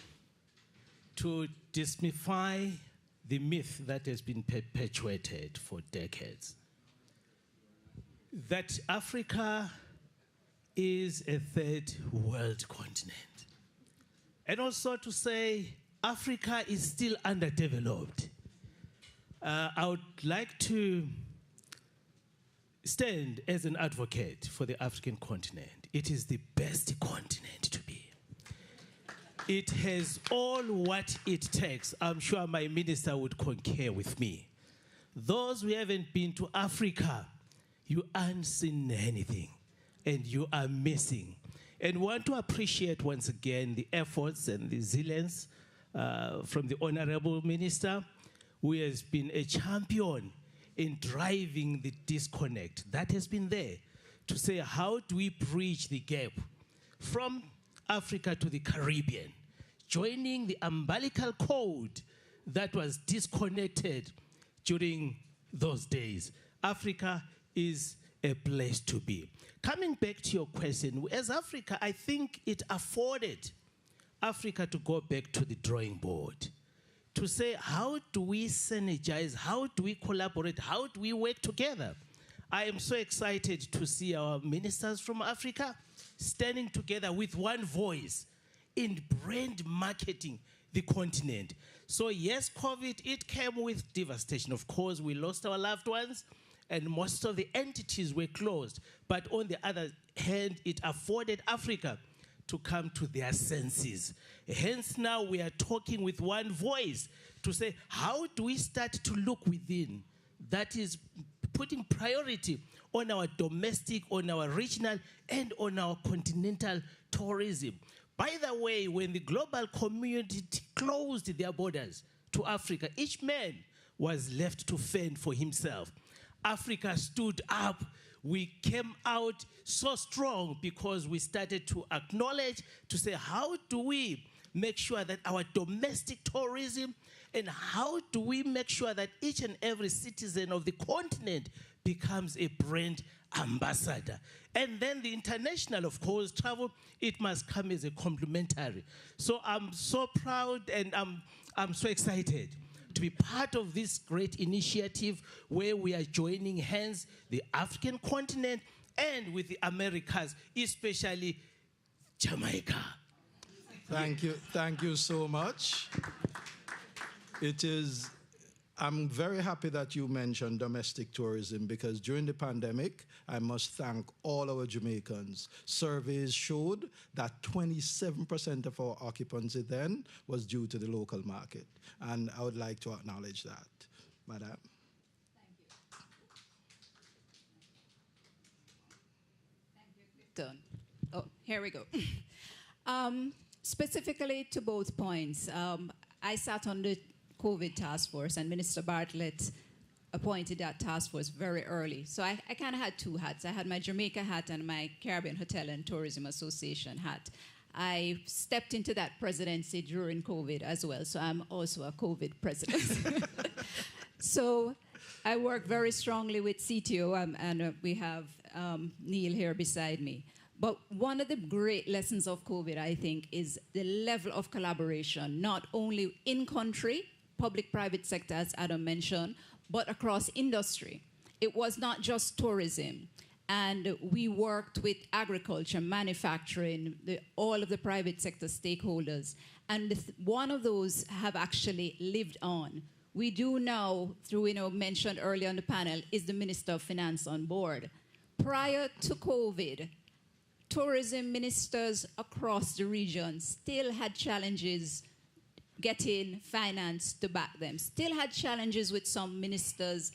Speaker 9: to demystify the myth that has been perpetuated for decades, that Africa is a third world continent. And also to say Africa is still underdeveloped. I would like to stand as an advocate for the African continent. It is the best continent to be. It has all what it takes. I'm sure my minister would concur with me. Those who haven't been to Africa, you aren't seen anything, and you are missing. And want to appreciate once again the efforts and the resilience from the Honorable Minister, who has been a champion in driving the disconnect that has been there to say, how do we bridge the gap from Africa to the Caribbean, joining the umbilical cord that was disconnected during those days. Africa is a place to be. Coming back to your question, as Africa, I think it afforded Africa to go back to the drawing board, to say, how do we synergize, how do we collaborate, how do we work together? I am so excited to see our ministers from Africa standing together with one voice in brand marketing the continent. So yes, COVID, it came with devastation. Of course, we lost our loved ones and most of the entities were closed. But on the other hand, it afforded Africa to come to their senses. Hence now we are talking with one voice to say, how do we start to look within? That is putting priority on our domestic, on our regional, and on our continental tourism. By the way, when the global community closed their borders to Africa, each man was left to fend for himself. Africa stood up. We came out so strong because we started to acknowledge, to say, how do we make sure that our domestic tourism, and how do we make sure that each and every citizen of the continent becomes a brand ambassador? And then the international, of course, travel, it must come as a complementary. So I'm so proud and I'm so excited to be part of this great initiative where we are joining hands, the African continent and with the Americas, especially Jamaica.
Speaker 7: Thank you so much. I'm very happy that you mentioned domestic tourism, because during the pandemic, I must thank all our Jamaicans. Surveys showed that 27% of our occupancy then was due to the local market. And I would like to acknowledge that. Madam.
Speaker 10: Thank you, Clifton. Oh, here we go. Specifically to both points, I sat on the COVID task force, and Minister Bartlett appointed that task force very early. So I kind of had two hats. I had my Jamaica hat and my Caribbean Hotel and Tourism Association hat. I stepped into that presidency during COVID as well, so I'm also a COVID president. So I work very strongly with CTO, and we have Neil here beside me. But one of the great lessons of COVID, I think, is the level of collaboration, not only in country, public-private sector, as Adam mentioned, but across industry. It was not just tourism. And we worked with agriculture, manufacturing, all of the private sector stakeholders. And one of those have actually lived on. We do now, through mentioned earlier on the panel, is the Minister of Finance on board. Prior to COVID, tourism ministers across the region still had challenges getting finance to back them, still had challenges with some ministers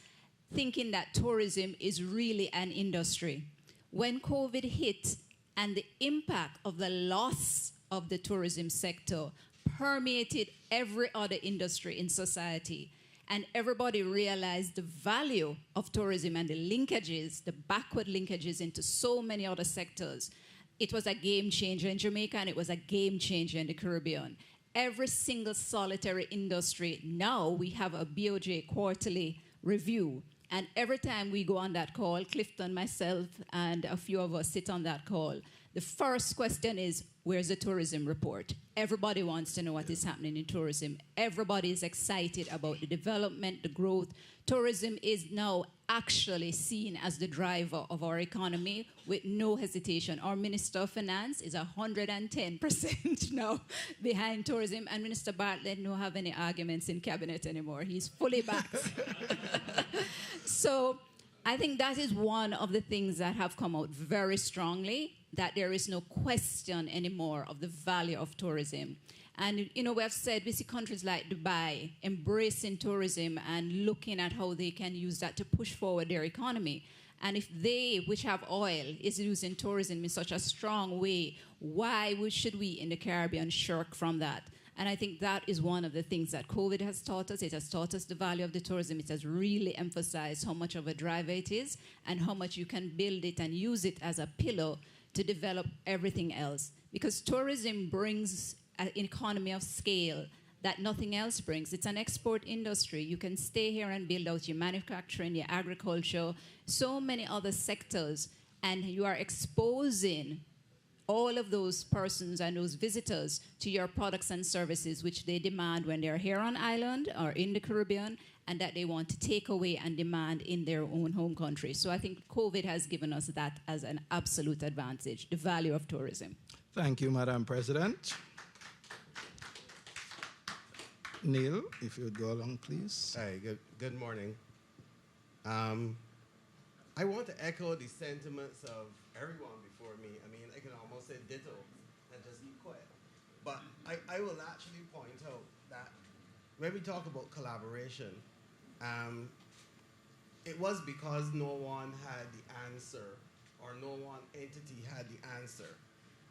Speaker 10: thinking that tourism is really an industry. When COVID hit and the impact of the loss of the tourism sector permeated every other industry in society, and everybody realized the value of tourism and the linkages, the backward linkages into so many other sectors, it was a game changer in Jamaica, and it was a game changer in the Caribbean. Every single solitary industry, now we have a BOJ quarterly review. And every time we go on that call, Clifton, myself, and a few of us sit on that call, the first question is, where's the tourism report? Everybody wants to know what is happening in tourism. Everybody is excited about the development, the growth. Tourism is now actually seen as the driver of our economy with no hesitation. Our Minister of Finance is 110% now behind tourism, and Minister Bartlett don't have any arguments in cabinet anymore. He's fully backed. So I think that is one of the things that have come out very strongly, that there is no question anymore of the value of tourism. And, we have said, we see countries like Dubai embracing tourism and looking at how they can use that to push forward their economy. And if they, which have oil, is using tourism in such a strong way, why should we in the Caribbean shirk from that? And I think that is one of the things that COVID has taught us. It has taught us the value of the tourism. It has really emphasized how much of a driver it is and how much you can build it and use it as a pillar to develop everything else. Because tourism brings an economy of scale that nothing else brings. It's an export industry. You can stay here and build out your manufacturing, your agriculture, so many other sectors, and you are exposing all of those persons and those visitors to your products and services which they demand when they're here on island or in the Caribbean, and that they want to take away and demand in their own home country. So I think COVID has given us that as an absolute advantage, the value of tourism.
Speaker 7: Thank you, Madam President. Neil, if you would go along, please.
Speaker 11: Hi, good morning. I want to echo the sentiments of everyone before me. I mean, I can almost say ditto and just keep quiet. But I will actually point out that when we talk about collaboration, it was because no one had the answer or no one entity had the answer.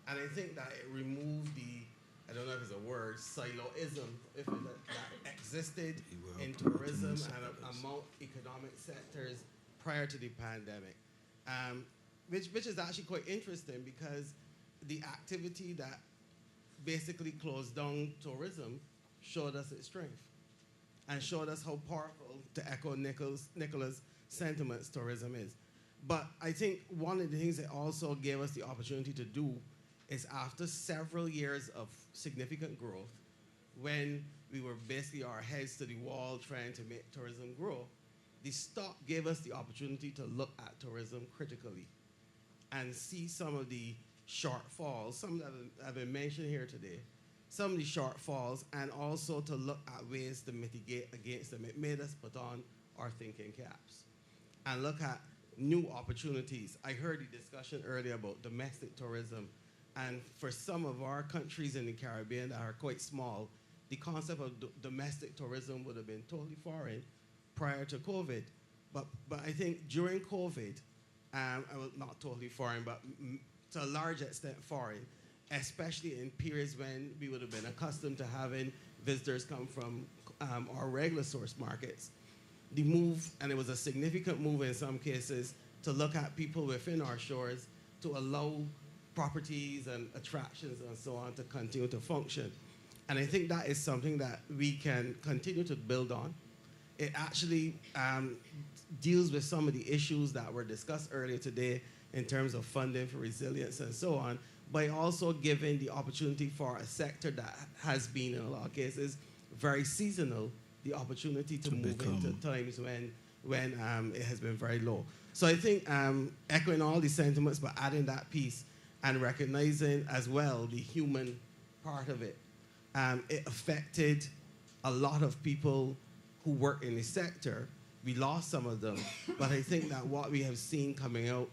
Speaker 11: And I think that it removed the, I don't know if it's a word, siloism, if that existed in tourism and among economic sectors prior to the pandemic. Which is actually quite interesting, because the activity that basically closed down tourism showed us its strength and showed us how powerful, to echo Nicola's sentiments, tourism is. But I think one of the things it also gave us the opportunity to do is, after several years of significant growth, when we were basically our heads to the wall trying to make tourism grow, the stop gave us the opportunity to look at tourism critically and see some of the shortfalls, some that have been mentioned here today, some of the shortfalls, and also to look at ways to mitigate against them. It made us put on our thinking caps and look at new opportunities. I heard the discussion earlier about domestic tourism, and for some of our countries in the Caribbean that are quite small, the concept of domestic tourism would have been totally foreign prior to COVID. But I think during COVID, not totally foreign, but to a large extent foreign, especially in periods when we would have been accustomed to having visitors come from our regular source markets. The move, and it was a significant move in some cases, to look at people within our shores to allow properties and attractions and so on to continue to function. And I think that is something that we can continue to build on. it actually deals with some of the issues that were discussed earlier today in terms of funding for resilience and so on, by also giving the opportunity for a sector that has been, in a lot of cases, very seasonal, the opportunity to move into times when it has been very low. So I think echoing all these sentiments, but adding that piece and recognizing as well the human part of it. It affected a lot of people who work in the sector. We lost some of them, but I think that what we have seen coming out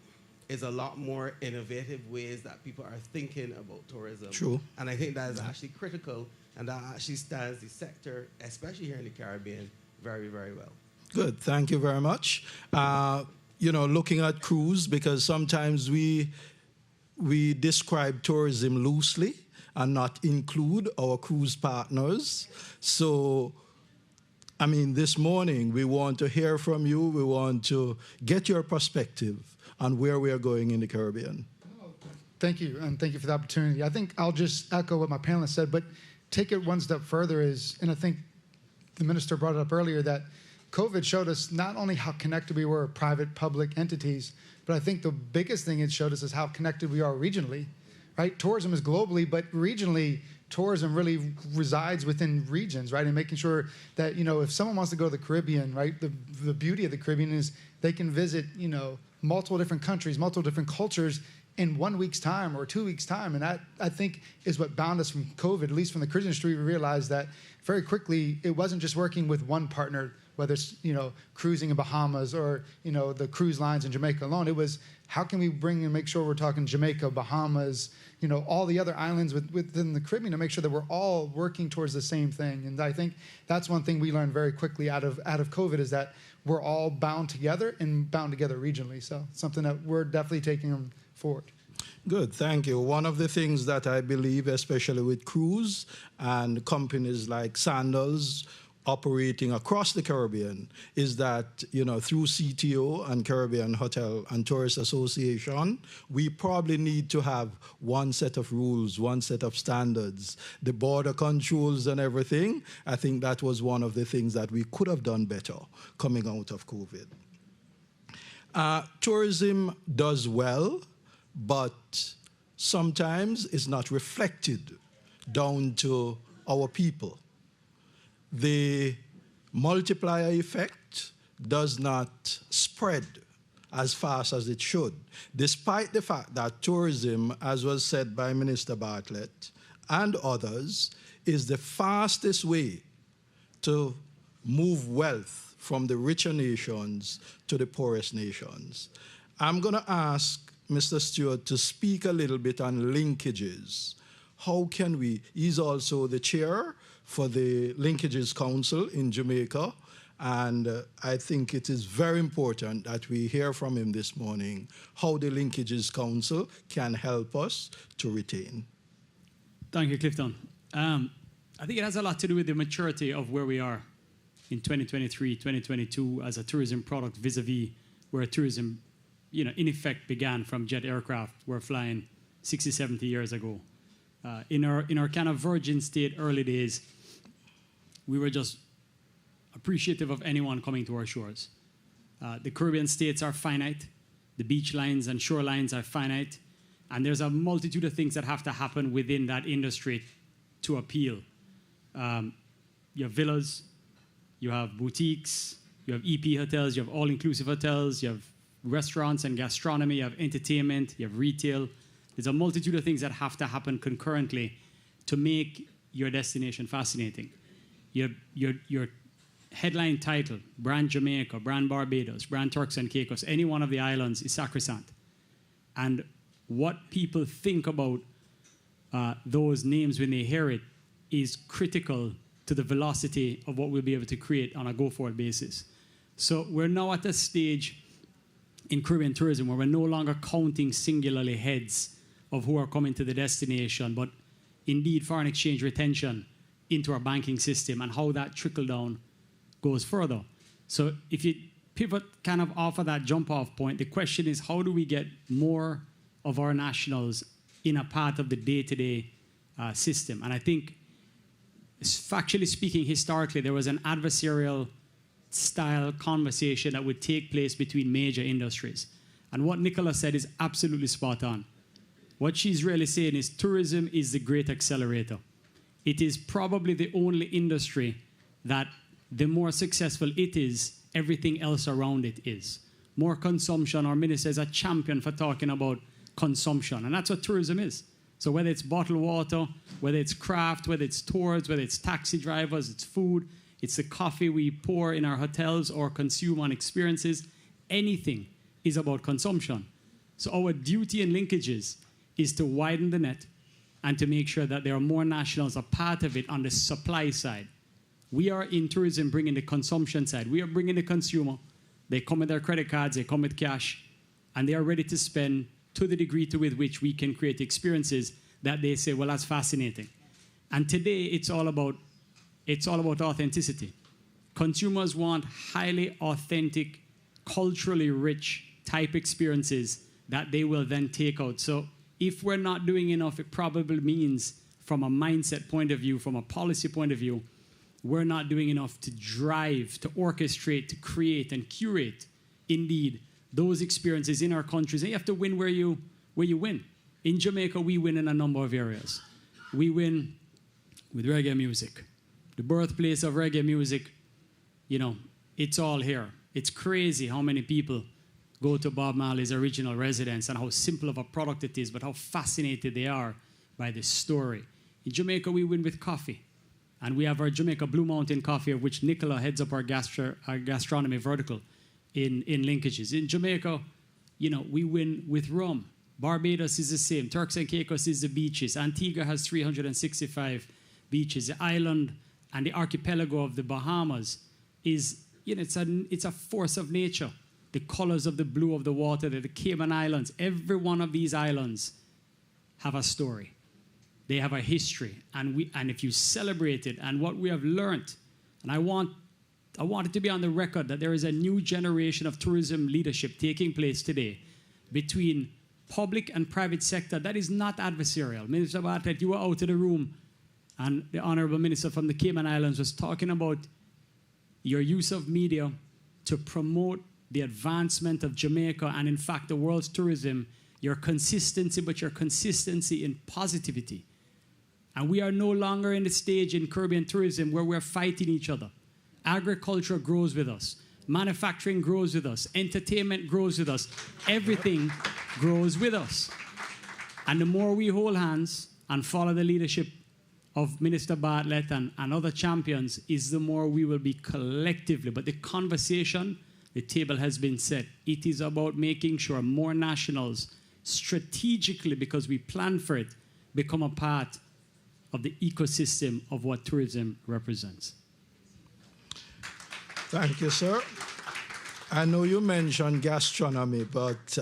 Speaker 11: is a lot more innovative ways that people are thinking about tourism.
Speaker 7: True.
Speaker 11: And I think that is actually critical, and that actually stands the sector, especially here in the Caribbean, very, very well.
Speaker 7: Good, thank you very much. You know, looking at cruise, because sometimes we describe tourism loosely and not include our cruise partners. So, I mean, this morning we want to hear from you. We want to get your perspective on where we are going in the Caribbean.
Speaker 12: Thank you, and thank you for the opportunity. I think I'll just echo what my panelists said, but take it one step further and I think the minister brought it up earlier, that COVID showed us not only how connected we were, private, public entities, but I think the biggest thing it showed us is how connected we are regionally, right? Tourism is globally, but regionally, tourism really resides within regions, right? And making sure that, you know, if someone wants to go to the Caribbean, right, the beauty of the Caribbean is they can visit, you know, multiple different countries, multiple different cultures in 1 week's time or 2 weeks' time. And that, I think, is what bound us from COVID. At least from the cruise industry, we realized that very quickly it wasn't just working with one partner, whether it's, you know, cruising in Bahamas or, you know, the cruise lines in Jamaica alone. It was, how can we bring and make sure we're talking Jamaica, Bahamas, you know, all the other islands within the Caribbean to make sure that we're all working towards the same thing. And I think that's one thing we learned very quickly out of COVID, is that we're all bound together and bound together regionally. So something that we're definitely taking forward.
Speaker 7: Good, thank you. One of the things that I believe, especially with cruise and companies like Sandals operating across the Caribbean, is that, you know, through CTO and Caribbean Hotel and Tourist Association, we probably need to have one set of rules, one set of standards, the border controls and everything. I think that was one of the things that we could have done better coming out of COVID. Tourism does well, but sometimes it's not reflected down to our people. The multiplier effect does not spread as fast as it should, despite the fact that tourism, as was said by Minister Bartlett and others, is the fastest way to move wealth from the richer nations to the poorest nations. I'm going to ask Mr. Stewart to speak a little bit on linkages. How can we, he's also the chair for the Linkages Council in Jamaica, and I think it is very important that we hear from him this morning how the Linkages Council can help us to retain.
Speaker 8: Thank you, Clifton. I think it has a lot to do with the maturity of where we are in 2023, 2022 as a tourism product vis-a-vis where tourism, you know, in effect began from jet aircraft were flying 60, 70 years ago. In our kind of virgin state early days, we were just appreciative of anyone coming to our shores. The Caribbean states are finite. The beach lines and shorelines are finite. And there's a multitude of things that have to happen within that industry to appeal. You have villas, you have boutiques, you have EP hotels, you have all-inclusive hotels, you have restaurants and gastronomy, you have entertainment, you have retail. There's a multitude of things that have to happen concurrently to make your destination fascinating. Your headline title, Brand Jamaica, Brand Barbados, Brand Turks and Caicos, any one of the islands is sacrosanct. And what people think about those names when they hear it is critical to the velocity of what we'll be able to create on a go-forward basis. So we're now at a stage in Caribbean tourism where we're no longer counting singularly heads of who are coming to the destination, but indeed foreign exchange retention into our banking system and how that trickle down goes further. So if you pivot kind of off of that jump off point, the question is how do we get more of our nationals in a part of the day-to-day system? And I think, factually speaking, historically, there was an adversarial style conversation that would take place between major industries. And what Nicola said is absolutely spot on. What she's really saying is tourism is the great accelerator. It is probably the only industry that the more successful it is, everything else around it is. More consumption, our minister is a champion for talking about consumption, and that's what tourism is. So whether it's bottled water, whether it's craft, whether it's tours, whether it's taxi drivers, it's food, it's the coffee we pour in our hotels or consume on experiences, anything is about consumption. So our duty and linkages is to widen the net and to make sure that there are more nationals a part of it on the supply side. We are in tourism bringing the consumption side. We are bringing the consumer. They come with their credit cards, they come with cash, and they are ready to spend to the degree to with which we can create experiences that they say, well, that's fascinating. And today, it's all about authenticity. Consumers want highly authentic, culturally rich type experiences that they will then take out. So if we're not doing enough, it probably means from a mindset point of view, from a policy point of view, we're not doing enough to drive, to orchestrate, to create and curate, indeed, those experiences in our countries. And you have to win where you win. In Jamaica, we win in a number of areas. We win with reggae music. The birthplace of reggae music, you know, it's all here. It's crazy how many people go to Bob Marley's original residence and how simple of a product it is, but how fascinated they are by the story. In Jamaica, we win with coffee. And we have our Jamaica Blue Mountain coffee, of which Nicola heads up our gastronomy vertical in linkages. In Jamaica, you know, we win with rum. Barbados is the same. Turks and Caicos is the beaches. Antigua has 365 beaches. The island and the archipelago of the Bahamas is, you know, it's a force of nature. The colors of the blue of the water, the Cayman Islands, every one of these islands have a story. They have a history. And if you celebrate it, and what we have learned, and I want it to be on the record that there is a new generation of tourism leadership taking place today between public and private sector that is not adversarial. Minister Bartlett, you were out of the room, and the Honorable Minister from the Cayman Islands was talking about your use of media to promote the advancement of Jamaica and, in fact, the world's tourism, your consistency, but your consistency in positivity. And we are no longer in the stage in Caribbean tourism where we're fighting each other. Agriculture grows with us. Manufacturing grows with us. Entertainment grows with us. Everything grows with us. And the more we hold hands and follow the leadership of Minister Bartlett and other champions, is the more we will be collectively. But the conversation, the table has been set. It is about making sure more nationals strategically, because we plan for it, become a part of the ecosystem of what tourism represents.
Speaker 7: Thank you, sir. I know you mentioned gastronomy, but,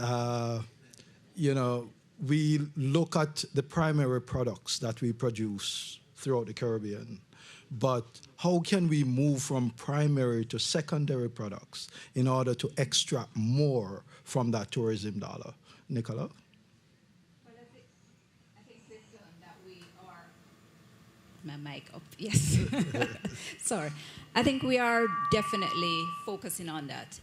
Speaker 7: you know, we look at the primary products that we produce throughout the Caribbean. But how can we move from primary to secondary products in order to extract more from that tourism dollar? Nicola?
Speaker 10: Well, I think that we are... My mic up, yes. Sorry. I think we are definitely focusing on that.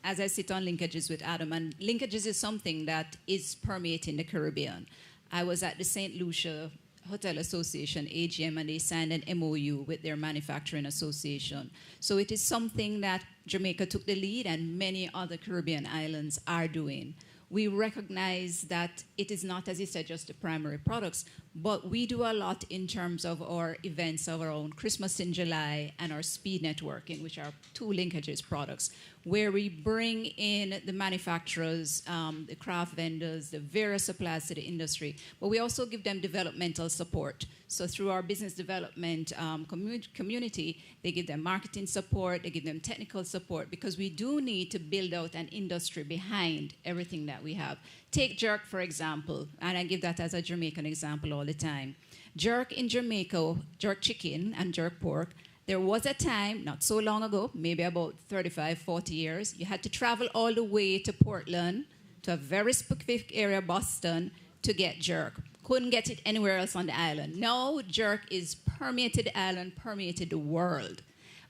Speaker 10: As I sit on linkages with Adam, and linkages is something that is permeating the Caribbean. I was at the St. Lucia Hotel Association, AGM, and they signed an MOU with their manufacturing association. So it is something that Jamaica took the lead and many other Caribbean islands are doing. We recognize that it is not, as you said, just the primary products, but we do a lot in terms of our events of our own, Christmas in July and our speed networking, which are two linkages products, where we bring in the manufacturers, the craft vendors, the various suppliers to the industry, but we also give them developmental support. So through our business development community, they give them marketing support, they give them technical support, because we do need to build out an industry behind everything that we have. Take jerk, for example, and I give that as a Jamaican example all the time. Jerk in Jamaica, jerk chicken and jerk pork, there was a time, not so long ago, maybe about 35, 40 years, you had to travel all the way to Portland, to a very specific area, Boston, to get jerk. Couldn't get it anywhere else on the island. Now, jerk is permeated the island, permeated the world.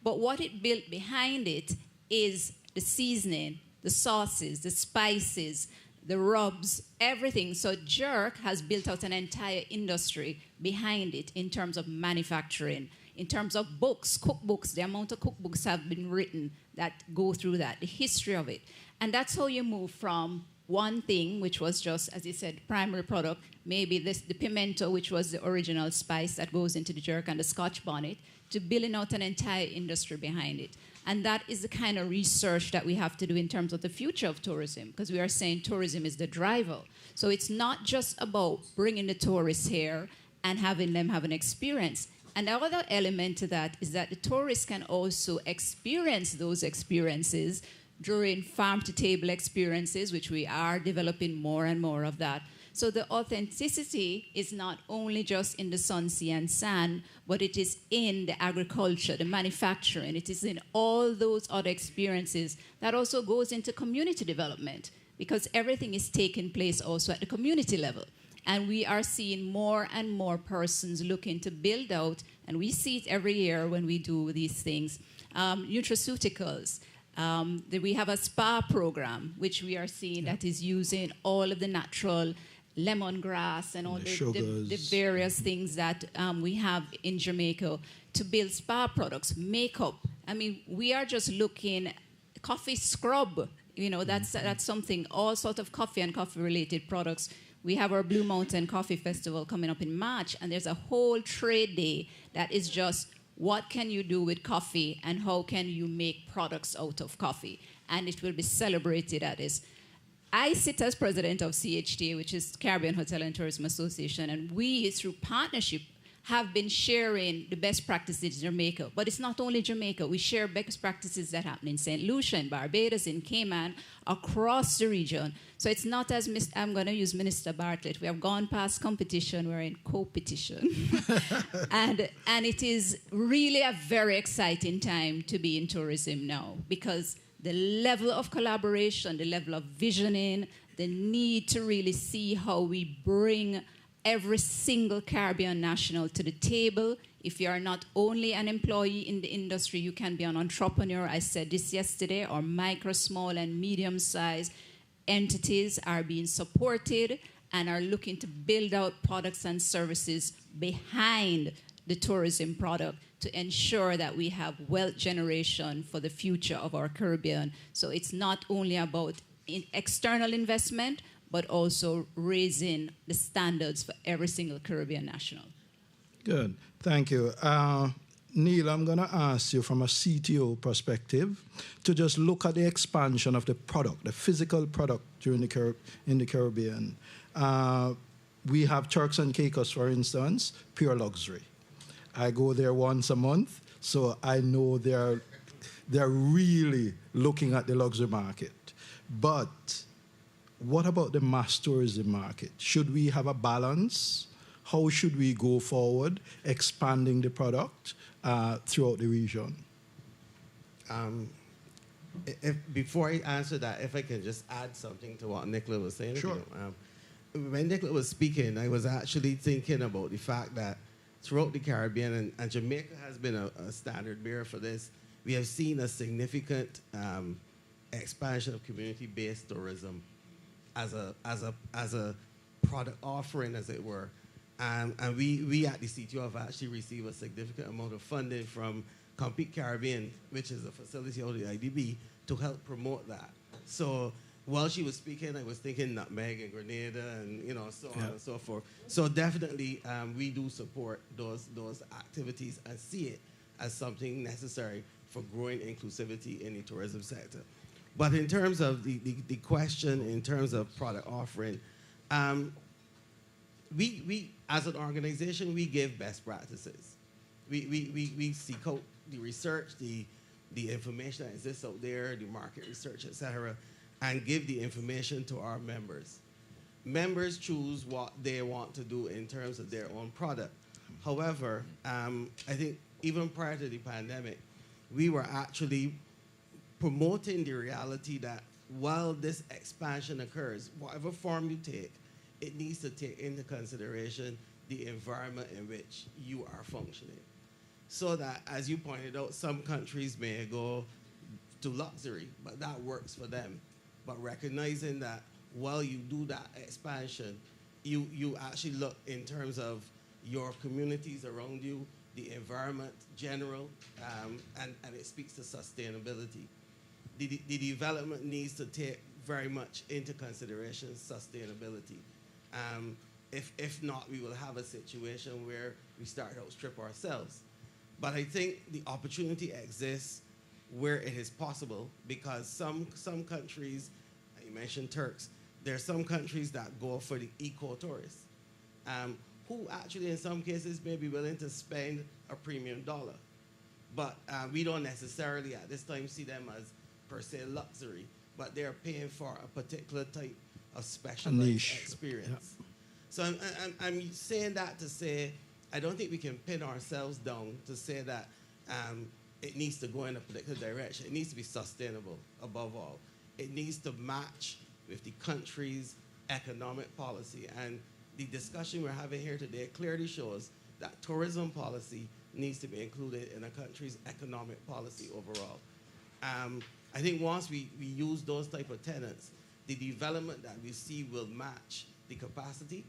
Speaker 10: But what it built behind it is the seasoning, the sauces, the spices, the rubs, everything. So jerk has built out an entire industry behind it in terms of manufacturing, in terms of books, cookbooks. The amount of cookbooks have been written that go through that, the history of it. And that's how you move from one thing, which was just, as you said, primary product, maybe the pimento, which was the original spice that goes into the jerk, and the Scotch bonnet, to building out an entire industry behind it. And that is the kind of research that we have to do in terms of the future of tourism, because we are saying tourism is the driver. So it's not just about bringing the tourists here and having them have an experience. And the other element to that is that the tourists can also experience those experiences during farm-to-table experiences, which we are developing more and more of that. So the authenticity is not only just in the sun, sea, and sand, but it is in the agriculture, the manufacturing. It is in all those other experiences that also goes into community development, because everything is taking place also at the community level. And we are seeing more and more persons looking to build out, and we see it every year when we do these things, nutraceuticals. We have a spa program, which we are seeing that is using all of the natural lemongrass and all the various things that we have in Jamaica to build spa products, makeup. I mean, we are just looking, coffee scrub, you know, that's something, all sort of coffee and coffee-related products. We have our Blue Mountain Coffee Festival coming up in March, and there's a whole trade day that is just what can you do with coffee and how can you make products out of coffee? And it will be celebrated at this. I sit as president of CHTA, which is Caribbean Hotel and Tourism Association, and we, through partnership, have been sharing the best practices in Jamaica. But it's not only Jamaica. We share best practices that happen in St. Lucia, in Barbados, in Cayman, across the region. So it's not as, I'm going to use Minister Bartlett. We have gone past competition. We're in co-petition. and it is really a very exciting time to be in tourism now, because the level of collaboration, the level of visioning, the need to really see how we bring every single Caribbean national to the table. If you are not only an employee in the industry, you can be an entrepreneur. I said this yesterday, our micro, small, and medium-sized entities are being supported and are looking to build out products and services behind the tourism product to ensure that we have wealth generation for the future of our Caribbean. So it's not only about external investment, but also raising the standards for every single Caribbean national.
Speaker 7: Good, thank you. Neil, I'm going to ask you from a CTO perspective to just look at the expansion of the product, the physical product in the Caribbean. We have Turks and Caicos, for instance, pure luxury. I go there once a month, so I know they're really looking at the luxury market. But what about the mass tourism market? Should we have a balance? How should we go forward, expanding the product throughout the region?
Speaker 11: Before I answer that, if I can just add something to what Nicola was saying.
Speaker 7: Sure.
Speaker 11: When Nicola was speaking, I was actually thinking about the fact that throughout the Caribbean, and Jamaica has been a standard bearer for this, we have seen a significant expansion of community-based tourism as a product offering, as it were. And we at the CTO have actually received a significant amount of funding from Compete Caribbean, which is a facility out of the IDB, to help promote that. So while she was speaking, I was thinking nutmeg and Grenada and so on and so forth. So definitely we do support those activities and see it as something necessary for growing inclusivity in the tourism sector. But in terms of the question, in terms of product offering, we as an organization, we give best practices. We seek out the research, the information that exists out there, the market research, et cetera, and give the information to our members. Members choose what they want to do in terms of their own product. However, I think even prior to the pandemic, we were actually promoting the reality that while this expansion occurs, whatever form you take, it needs to take into consideration the environment in which you are functioning. so that, as you pointed out, some countries may go to luxury, but that works for them. But recognizing that while you do that expansion, you actually look in terms of your communities around you, the environment general, and it speaks to sustainability. The development needs to take very much into consideration sustainability. If not, we will have a situation where we start to outstrip ourselves. But I think the opportunity exists where it is possible, because some countries, you mentioned Turks, there are some countries that go for the eco-tourists, who actually in some cases may be willing to spend a premium dollar. But we don't necessarily at this time see them as per se luxury, but they're paying for a particular type of specialized experience. Yeah. So I'm saying that to say, I don't think we can pin ourselves down to say that it needs to go in a particular direction. It needs to be sustainable above all. It needs to match with the country's economic policy. And the discussion we're having here today clearly shows that tourism policy needs to be included in a country's economic policy overall. I think once we use those type of tenets, the development that we see will match the capacity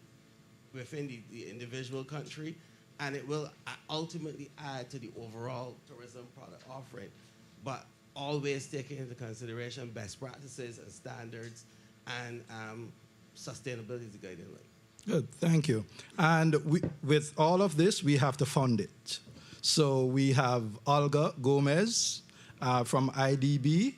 Speaker 11: within the individual country, and it will ultimately add to the overall tourism product offering. But always taking into consideration best practices and standards, and sustainability is the guiding light.
Speaker 7: Good, thank you. And with all of this, we have to fund it. So we have Olga Gomez from IDB.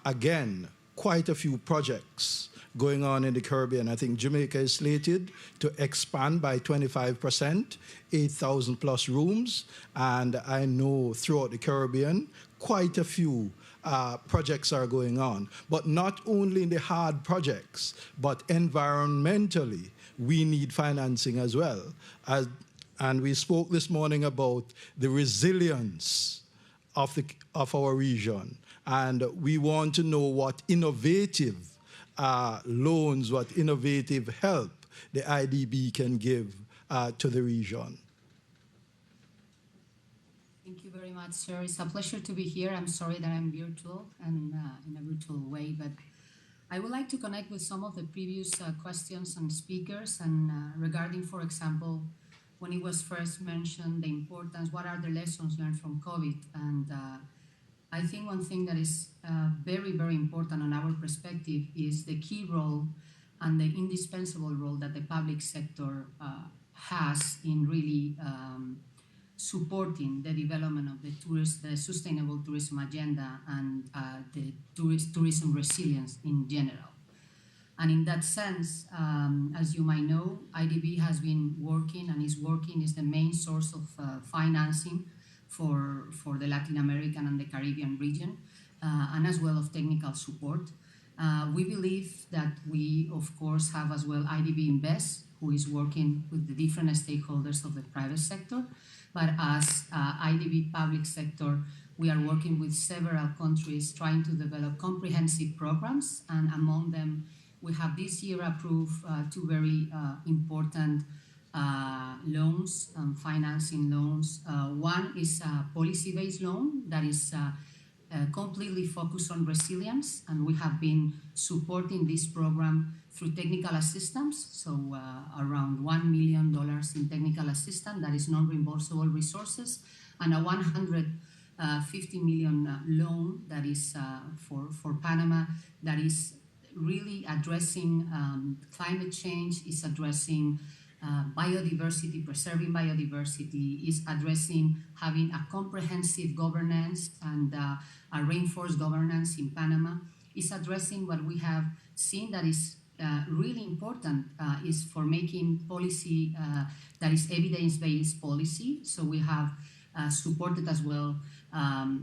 Speaker 7: Again, quite a few projects going on in the Caribbean. I think Jamaica is slated to expand by 25%, 8,000 plus rooms. And I know throughout the Caribbean, quite a few projects are going on. But not only in the hard projects, but environmentally, we need financing as well. And we spoke this morning about the resilience of our region. And we want to know what innovative loans, what innovative help the IDB can give to the region.
Speaker 13: Thank you very much, sir. It's a pleasure to be here. I'm sorry that I'm virtual and in a virtual way, but I would like to connect with some of the previous questions and speakers, and regarding, for example, when it was first mentioned, the importance, what are the lessons learned from COVID? And I think one thing that is very, very important on our perspective is the key role and the indispensable role that the public sector has in really supporting the development of the sustainable tourism agenda and the tourism resilience in general. And in that sense, as you might know, IDB has been working and is the main source of financing for the Latin American and the Caribbean region, and as well of technical support. We believe that we, of course, have as well IDB Invest, who is working with the different stakeholders of the private sector. But as IDB public sector, we are working with several countries trying to develop comprehensive programs, and among them, we have this year approved two very important loans, financing loans. One is a policy-based loan that is completely focused on resilience, and we have been supporting this program through technical assistance, so around $1 million in technical assistance that is non-reimbursable resources, and a $150 million loan that is for Panama, that is really addressing climate change, is addressing biodiversity, preserving biodiversity, is addressing having a comprehensive governance and a reinforced governance in Panama, is addressing what we have seen that is really important, is for making policy that is evidence-based policy. So we have supported as well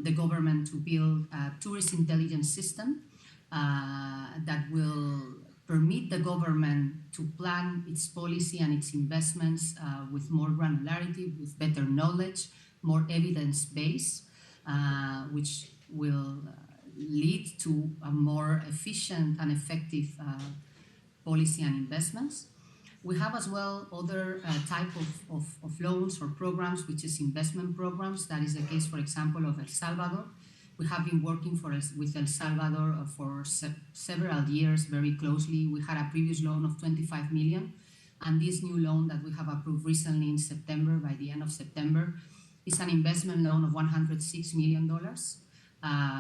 Speaker 13: the government to build a tourist intelligence system that will permit the government to plan its policy and its investments with more granularity, with better knowledge, more evidence-based, which will lead to a more efficient and effective policy and investments. We have as well other type of loans or programs, which is investment programs. That is the case, for example, of El Salvador. We have been working with El Salvador for several years very closely. We had a previous loan of 25 million, and this new loan that we have approved recently in September, by the end of September, is an investment loan of $106 million.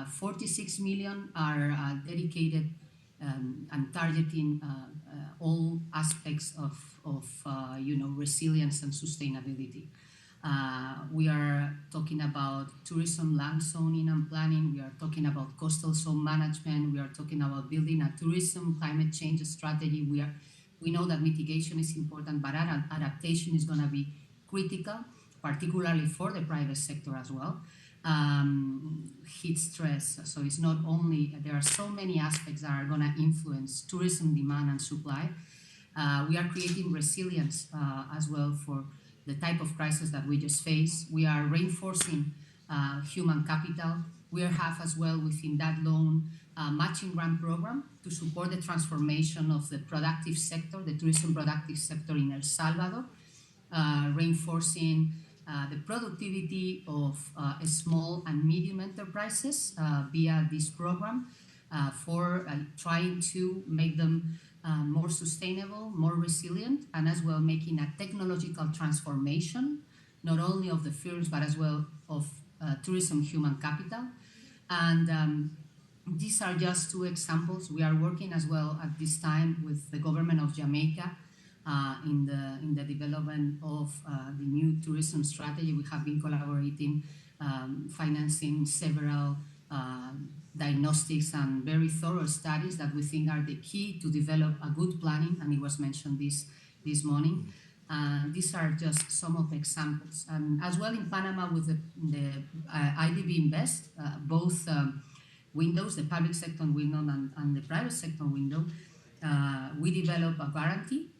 Speaker 13: 46 million are dedicated and targeting all aspects of resilience and sustainability. We are talking about tourism land zoning and planning. We are talking about coastal zone management. We are talking about building a tourism climate change strategy. We know that mitigation is important, but adaptation is going to be critical, particularly for the private sector as well. Heat stress. So it's not only, there are so many aspects that are going to influence tourism demand and supply. We are creating resilience as well for the type of crisis that we just faced. We are reinforcing human capital. We have as well within that loan a matching grant program to support the transformation of the productive sector, the tourism productive sector in El Salvador, reinforcing the productivity of small and medium enterprises via this program for trying to make them more sustainable, more resilient, and as well making a technological transformation, not only of the firms, but as well of tourism human capital. And these are just two examples. We are working as well at this time with the government of Jamaica in the development of the new tourism strategy. We have been collaborating, financing several diagnostics and very thorough studies that we think are the key to develop a good planning, and it was mentioned this morning. These are just some of the examples. And as well in Panama with the IDB Invest, both windows, the public sector window and the private sector window, we develop a guarantee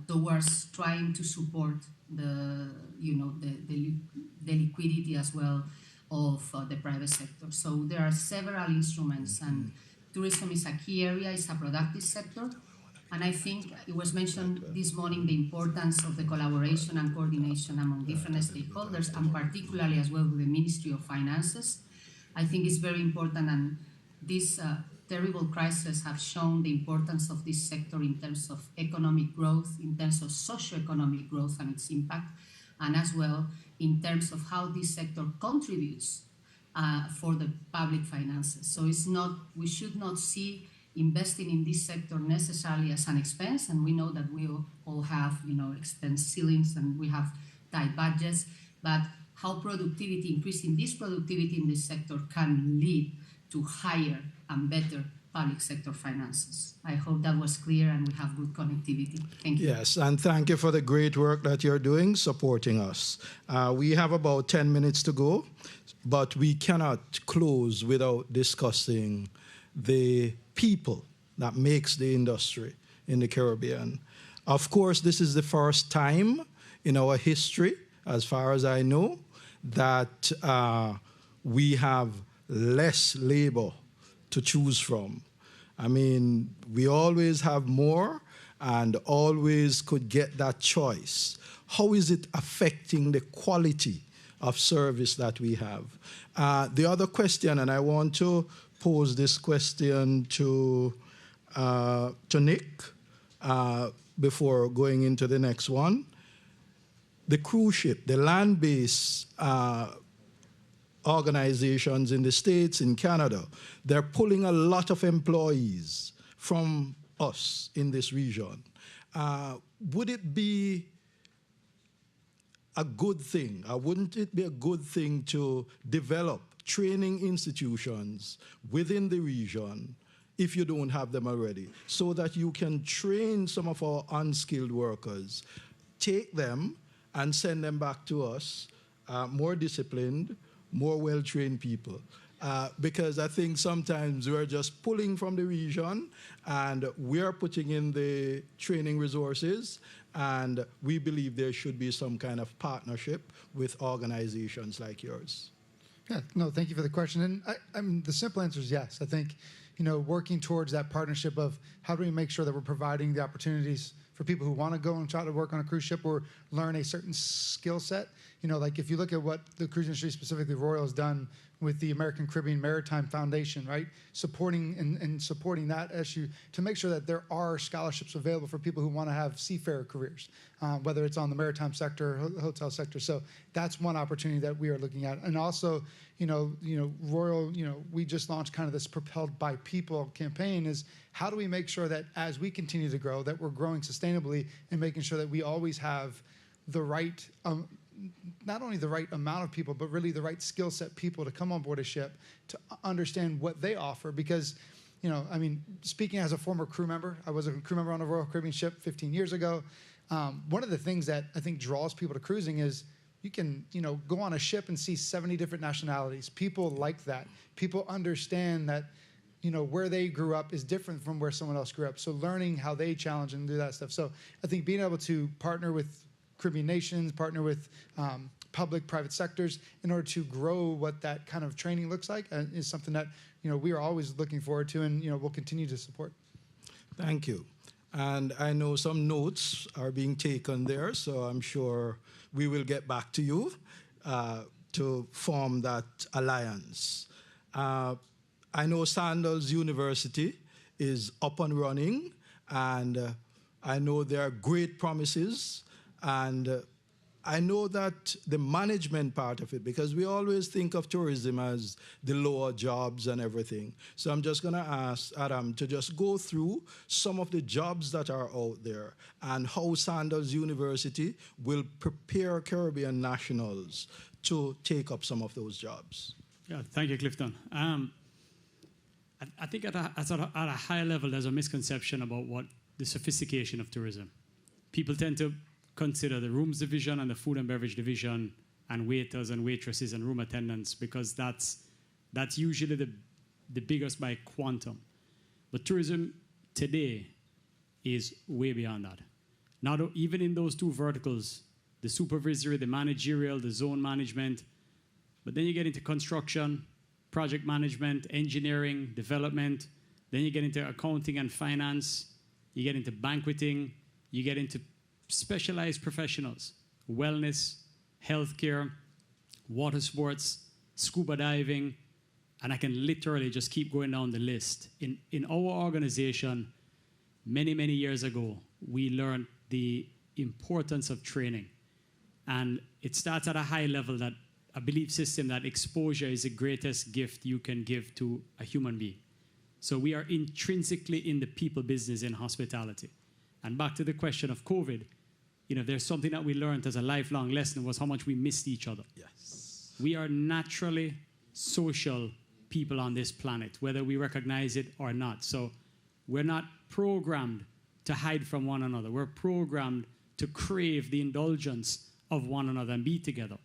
Speaker 13: towards trying to support the liquidity as well of the private sector. So there are several instruments, and tourism is a key area, it's a productive sector. And I think it was mentioned this morning the importance of the collaboration and coordination among different stakeholders, and particularly as well with the Ministry of Finances. I think it's very important, and this terrible crisis have shown the importance of this sector in terms of economic growth, in terms of socioeconomic growth and its impact, and as well in terms of how this sector contributes for the public finances. So we should not see investing in this sector necessarily as an expense, and we know that we all have expense ceilings and we have tight budgets, but how increasing this productivity in this sector can lead to higher and better public sector finances. I hope that was clear and we have good connectivity. Thank you.
Speaker 7: Yes, and thank you for the great work that you're doing supporting us. We have about 10 minutes to go, but we cannot close without discussing the people that makes the industry in the Caribbean. Of course, this is the first time in our history, as far as I know, that we have less labor to choose from. I mean, we always have more and always could get that choice. How is it affecting the quality of service that we have? The other question, and I want to pose this question to Nick before going into the next one. The cruise ship, the land-based organizations in the States, in Canada, they're pulling a lot of employees from us in this region. Would it be a good thing, or wouldn't it be a good thing to develop training institutions within the region, if you don't have them already, so that you can train some of our unskilled workers, take them and send them back to us, more disciplined, more well-trained people? Because I think sometimes we're just pulling from the region and we're putting in the training resources, and we believe there should be some kind of partnership with organizations like yours.
Speaker 12: Yeah, no, thank you for the question. And the simple answer is yes. I think, working towards that partnership of how do we make sure that we're providing the opportunities for for people who want to go and try to work on a cruise ship or learn a certain skill set. You know, like if you look at what the cruise industry, specifically Royal, has done with the American Caribbean Maritime Foundation, right? Supporting and supporting that issue to make sure that there are scholarships available for people who want to have seafarer careers, whether it's on the maritime sector, hotel sector. So that's one opportunity that we are looking at. And also, Royal, we just launched kind of this Propelled by People campaign. Is how do we make sure that as we continue to grow, that we're growing sustainably and making sure that we always have the right, not only the right amount of people, but really the right skill set people to come on board a ship to understand what they offer. Because, I mean, speaking as a former crew member, I was a crew member on a Royal Caribbean ship 15 years ago. One of the things that I think draws people to cruising is you can, go on a ship and see 70 different nationalities. People like that. People understand that, where they grew up is different from where someone else grew up. So learning how they challenge and do that stuff. So I think being able to partner with Caribbean nations, partner with public, private sectors in order to grow what that kind of training looks like is something that, we are always looking forward to and, we'll continue to support.
Speaker 7: Thank you. And I know some notes are being taken there, so I'm sure we will get back to you to form that alliance. I know Sandals University is up and running, and I know there are great promises, and I know that the management part of it, because we always think of tourism as the lower jobs and everything. So I'm just going to ask Adam to just go through some of the jobs that are out there and how Sandals University will prepare Caribbean nationals to take up some of those jobs.
Speaker 8: Yeah, thank you, Clifton. I think at a high level, there's a misconception about what the sophistication of tourism. People tend to consider the rooms division and the food and beverage division and waiters and waitresses and room attendants because that's usually the biggest by quantum. But tourism today is way beyond that. Not even in those two verticals, the supervisory, the managerial, the zone management, but then you get into construction, project management, engineering, development, then you get into accounting and finance, you get into banqueting, you get into specialized professionals, wellness, healthcare, water sports, scuba diving, and I can literally just keep going down the list. In our organization, many, many years ago, we learned the importance of training. And it starts at a high level that a belief system that exposure is the greatest gift you can give to a human being. So we are intrinsically in the people business in hospitality. And back to the question of COVID, there's something that we learned as a lifelong lesson was how much we missed each other.
Speaker 7: Yes.
Speaker 8: We are naturally social people on this planet, whether we recognize it or not. So we're not programmed to hide from one another. We're programmed to crave the indulgence of one another and be together.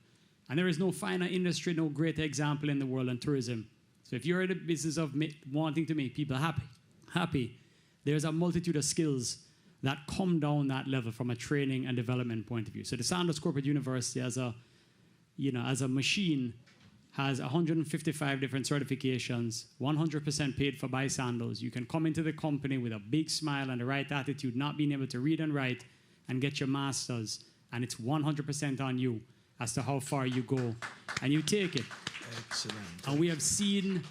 Speaker 8: And there is no finer industry, no greater example in the world than tourism. So if you're in the business of wanting to make people happy, there's a multitude of skills that come down that level from a training and development point of view. So the Sandals Corporate University as a machine has 155 different certifications, 100% paid for by Sandals. You can come into the company with a big smile and the right attitude, not being able to read and write, and get your master's, and it's 100% on you as to how far you go, and you take it.
Speaker 7: Excellent.
Speaker 8: And we have seen,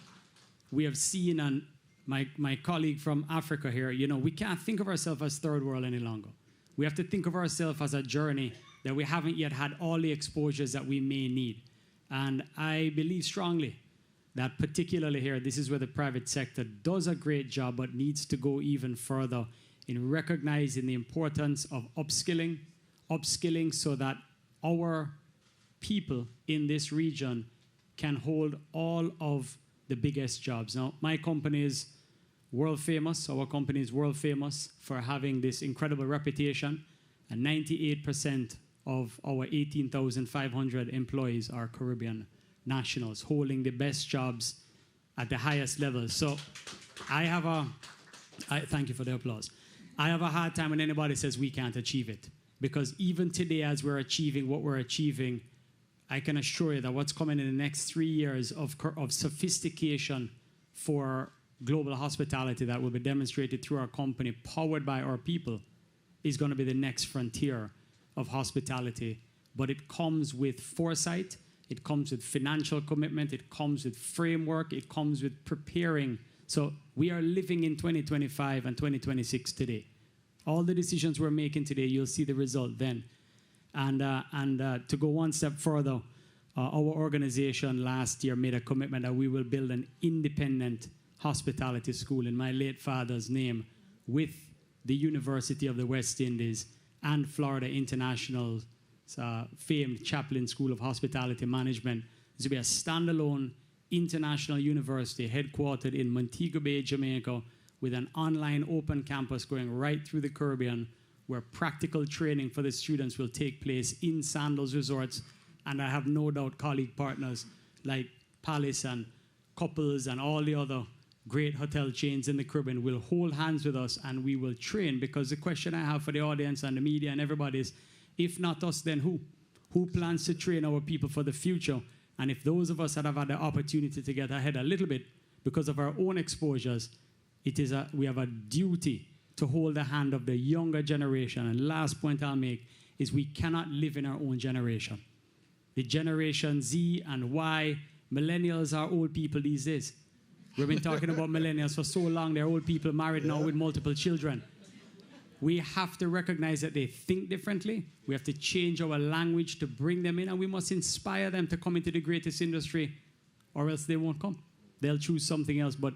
Speaker 8: and my colleague from Africa here, we can't think of ourselves as third world any longer. We have to think of ourselves as a journey that we haven't yet had all the exposures that we may need. And I believe strongly that particularly here, this is where the private sector does a great job, but needs to go even further in recognizing the importance of upskilling so that our people in this region can hold all of the biggest jobs. Now, my company is world famous. Our company is world famous for having this incredible reputation. And 98% of our 18,500 employees are Caribbean nationals, holding the best jobs at the highest levels. So thank you for the applause. I have a hard time when anybody says we can't achieve it. Because even today, as we're achieving what we're achieving, I can assure you that what's coming in the next 3 years of sophistication for global hospitality that will be demonstrated through our company, powered by our people, is going to be the next frontier of hospitality. But it comes with foresight, it comes with financial commitment, it comes with framework, it comes with preparing. So we are living in 2025 and 2026 today. All the decisions we're making today, you'll see the result then. And to go one step further, our organization last year made a commitment that we will build an independent hospitality school in my late father's name with the University of the West Indies and Florida International famed Chaplin School of Hospitality Management. This will be a standalone international university headquartered in Montego Bay, Jamaica, with an online open campus going right through the Caribbean, where practical training for the students will take place in Sandals Resorts. And I have no doubt colleague partners like Palace and Couples and all the other great hotel chains in the Caribbean will hold hands with us and we will train, because the question I have for the audience and the media and everybody is, if not us, then who? Who plans to train our people for the future? And if those of us that have had the opportunity to get ahead a little bit because of our own exposures, we have a duty to hold the hand of the younger generation. And last point I'll make is we cannot live in our own generation. The generation Z and Y, millennials are old people these days. We've been talking about millennials for so long. They're old people married now with multiple children. We have to recognize that they think differently. We have to change our language to bring them in, and we must inspire them to come into the greatest industry, or else they won't come. They'll choose something else, but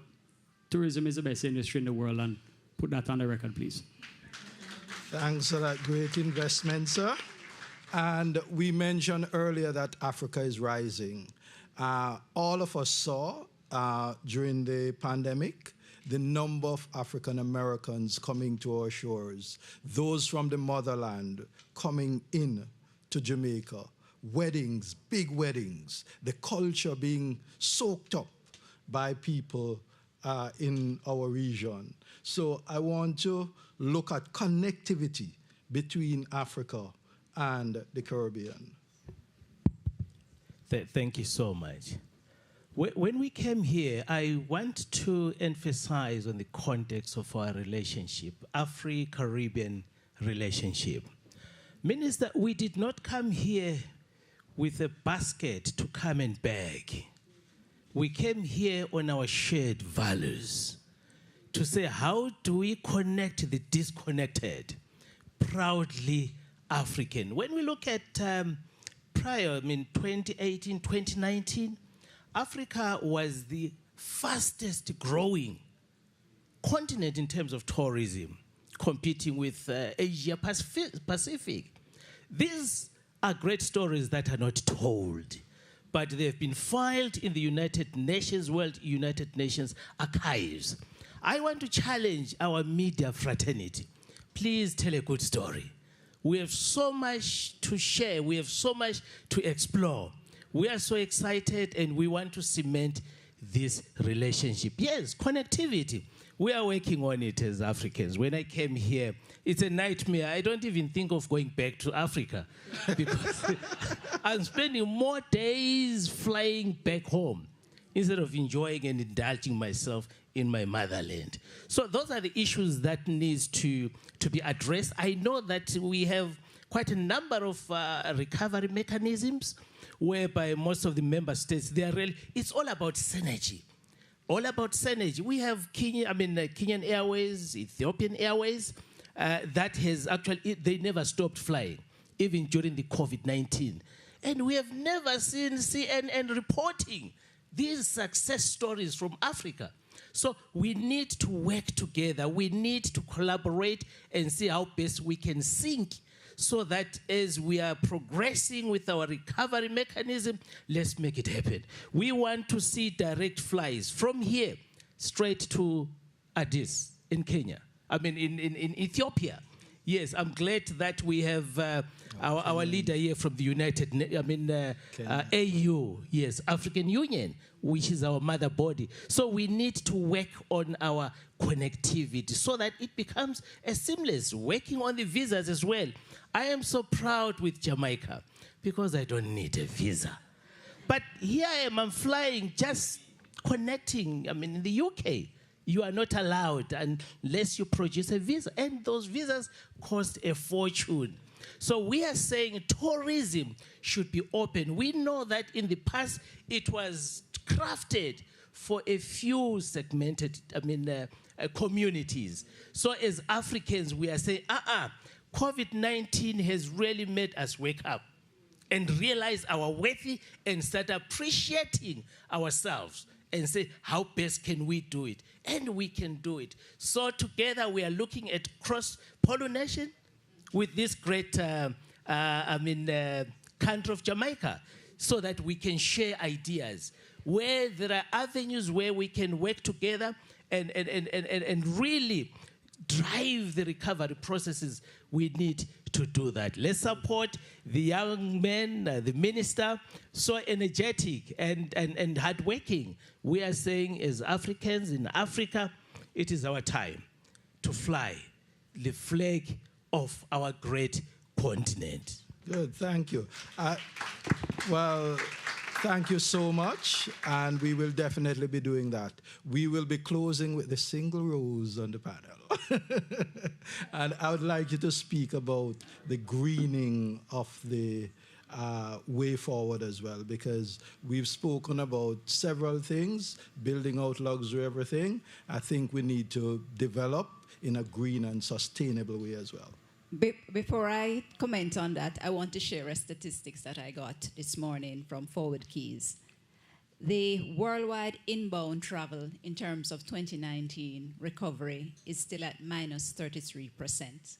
Speaker 8: tourism is the best industry in the world, and put that on the record, please.
Speaker 7: Thanks for that great investment, sir. And we mentioned earlier that Africa is rising. All of us saw during the pandemic the number of African Americans coming to our shores, those from the motherland coming in to Jamaica, weddings, big weddings, the culture being soaked up by people in our region. So I want to look at connectivity between Africa and the Caribbean.
Speaker 9: Thank you so much. When we came here, I want to emphasize on the context of our relationship, Afro-Caribbean relationship. Minister, we did not come here with a basket to come and beg. We came here on our shared values to say, how do we connect the disconnected? Proudly African. When we look at prior, 2018, 2019, Africa was the fastest growing continent in terms of tourism, competing with Asia Pacific. These are great stories that are not told, but they've been filed in the United Nations, World United Nations archives. I want to challenge our media fraternity. Please tell a good story. We have so much to share. We have so much to explore. We are so excited and we want to cement this relationship. Yes, connectivity. We are working on it as Africans. When I came here, it's a nightmare. I don't even think of going back to Africa because I'm spending more days flying back home instead of enjoying and indulging myself in my motherland. So those are the issues that needs to be addressed. I know that we have quite a number of recovery mechanisms whereby most of the member states, it's all about synergy. All about synergy. We have Kenyan Airways, Ethiopian Airways, that has actually, they never stopped flying, even during the COVID-19. And we have never seen CNN reporting these success stories from Africa. So we need to work together. We need to collaborate and see how best we can sync so that as we are progressing with our recovery mechanism, let's make it happen. We want to see direct flies from here straight to Addis in Kenya. In Ethiopia. Yes, I'm glad that we have our leader here from the AU, yes, African Union, which is our mother body. So we need to work on our connectivity so that it becomes a seamless, working on the visas as well. I am so proud with Jamaica because I don't need a visa. But here I am, I'm flying, just connecting, in the UK. You are not allowed unless you produce a visa. And those visas cost a fortune. So we are saying tourism should be open. We know that in the past it was crafted for a few segmented, communities. So as Africans, we are saying, COVID-19 has really made us wake up and realize our worth and start appreciating ourselves and say, how best can we do it? And we can do it. So together we are looking at cross-pollination with this great country of Jamaica so that we can share ideas, where there are avenues where we can work together and really drive the recovery processes we need to do that. Let's support the young men, the minister, so energetic and hardworking. We are saying as Africans in Africa, it is our time to fly the flag of our great continent.
Speaker 7: Good, thank you. Well, thank you so much, and we will definitely be doing that. We will be closing with the single rose on the panel. And I would like you to speak about the greening of the way forward as well, because we've spoken about several things, building out luxury, everything. I think we need to develop in a green and sustainable way as well.
Speaker 10: Before I comment on that, I want to share a statistics that I got this morning from Forward Keys. The worldwide inbound travel in terms of 2019 recovery is still at minus 33%.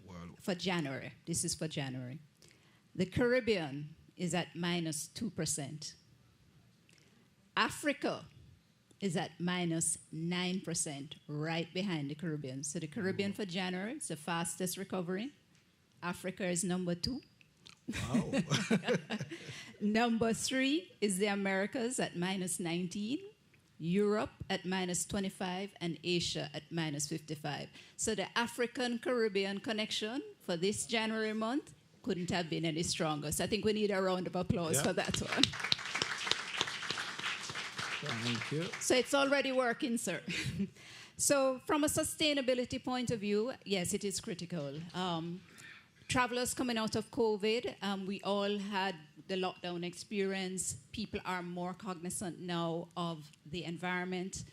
Speaker 7: Wow.
Speaker 10: For January. This is for January. The Caribbean is at minus 2%. Africa is at minus 9%, right behind the Caribbean. So the Caribbean for January is the fastest recovery. Africa is number 2.
Speaker 7: Wow.
Speaker 10: Number 3 is the Americas at minus 19, Europe at minus 25, and Asia at minus 55. So the African-Caribbean connection for this January month couldn't have been any stronger. So I think we need a round of applause for that one.
Speaker 7: Thank you.
Speaker 10: So it's already working, sir. So from a sustainability point of view, yes, it is critical. Travelers coming out of COVID, we all had the lockdown experience. People are more cognizant now of the environment,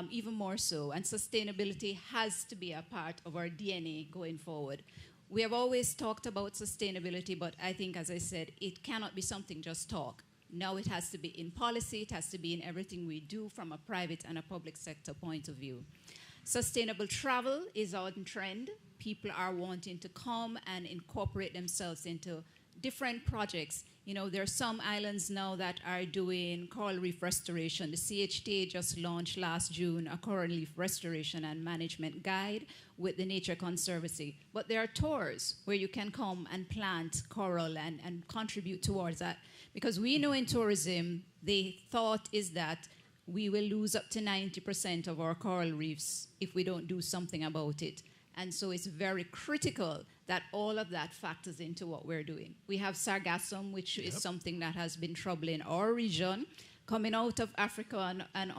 Speaker 10: even more so. And sustainability has to be a part of our DNA going forward. We have always talked about sustainability, but I think, as I said, it cannot be something just talk. Now it has to be in policy, it has to be in everything we do from a private and a public sector point of view. Sustainable travel is on trend. People are wanting to come and incorporate themselves into different projects. You know, there are some islands now that are doing coral reef restoration. The CHTA just launched last June a coral reef restoration and management guide with the Nature Conservancy. But there are tours where you can come and plant coral and contribute towards that. Because we know in tourism, the thought is that we will lose up to 90% of our coral reefs if we don't do something about it. And so it's very critical that all of that factors into what we're doing. We have sargassum, which is something that has been troubling our region, coming out of Africa and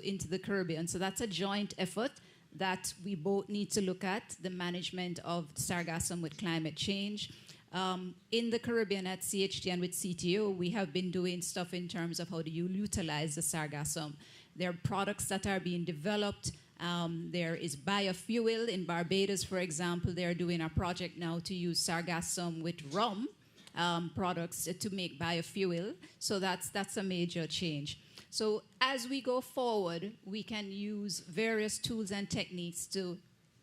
Speaker 10: into the Caribbean. So that's a joint effort that we both need to look at, the management of sargassum with climate change. In the Caribbean at CHT and with CTO, we have been doing stuff in terms of how do you utilize the sargassum. There are products that are being developed. There is biofuel in Barbados, for example. They're doing a project now to use sargassum with rum products to make biofuel. So that's a major change. So as we go forward, we can use various tools and techniques to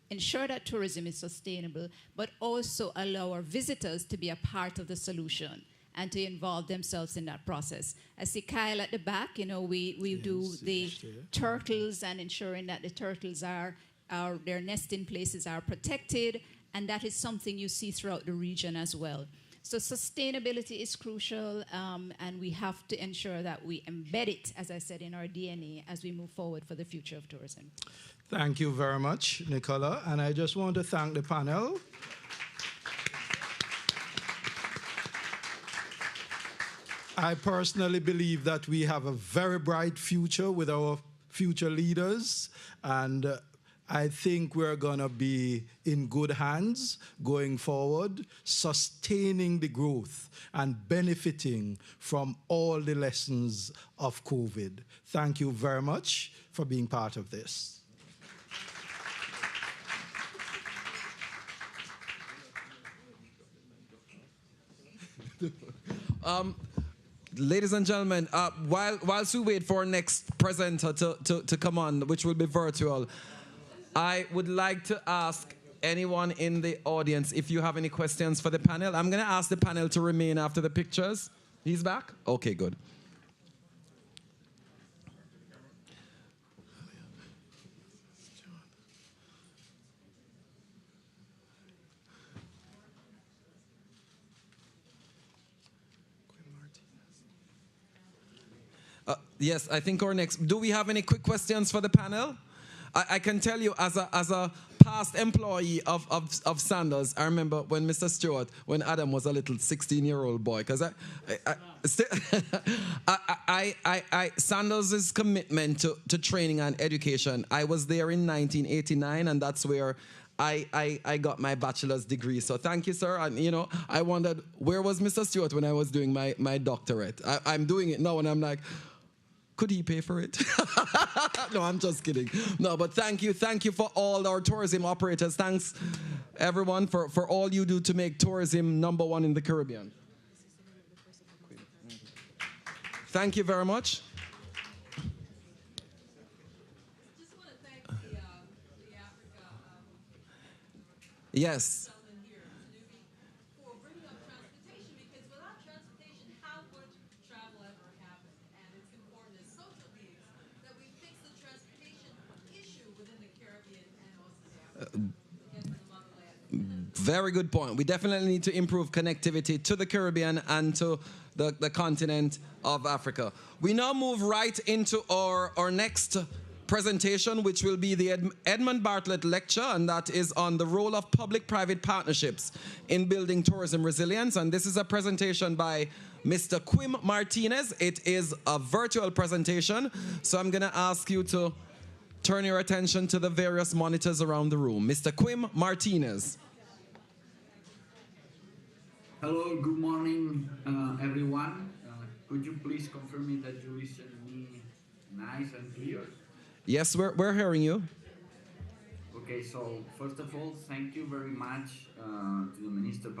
Speaker 10: ensure that tourism is sustainable, but also allow our visitors to be a part of the solution and to involve themselves in that process. I see Kyle at the back. You know, we do the turtles and ensuring that the turtles their nesting places are protected, and that is something you see throughout the region as well. So sustainability is crucial, and we have to ensure that we embed it, as I said, in our DNA as we move forward for the future of tourism.
Speaker 7: Thank you very much, Nicola. And I just want to thank the panel. I personally believe that we have a very bright future with our future leaders, and I think we're going to be in good hands going forward, sustaining the growth and benefiting from all the lessons of COVID. Thank you very much for being part of this.
Speaker 1: Ladies and gentlemen, whilst we wait for our next presenter to come on, which will be virtual, I would like to ask anyone in the audience if you have any questions for the panel. I'm going to ask the panel to remain after the pictures. He's back? Okay, good. Yes, I think our next. Do we have any quick questions for the panel? I can tell you, as a past employee of Sandals, I remember when Mr. Stewart, when Adam was a little 16-year-old boy, because Sandals' commitment to training and education. I was there in 1989, and that's where I got my bachelor's degree. So thank you, sir. And you know, I wondered where was Mr. Stewart when I was doing my doctorate. I'm doing it now, and I'm like, could he pay for it? No, I'm just kidding. No, but thank you for all our tourism operators. Thanks, everyone, for all you do to make tourism #1 in the Caribbean. Thank you very much. Yes. Very good point. We definitely need to improve connectivity to the Caribbean and to the continent of Africa. We now move right into our next presentation, which will be the Edmund Bartlett Lecture, and that is on the role of public-private partnerships in building tourism resilience. And this is a presentation by Mr. Quim Martinez. It is a virtual presentation, so I'm going to ask you to turn your attention to the various monitors around the room. Mr. Quim Martinez.
Speaker 14: Hello, good morning, everyone. Could you please confirm me that you listen me nice and clear?
Speaker 1: Yes, we're hearing you.
Speaker 14: Okay, so first of all, thank you very much to the Minister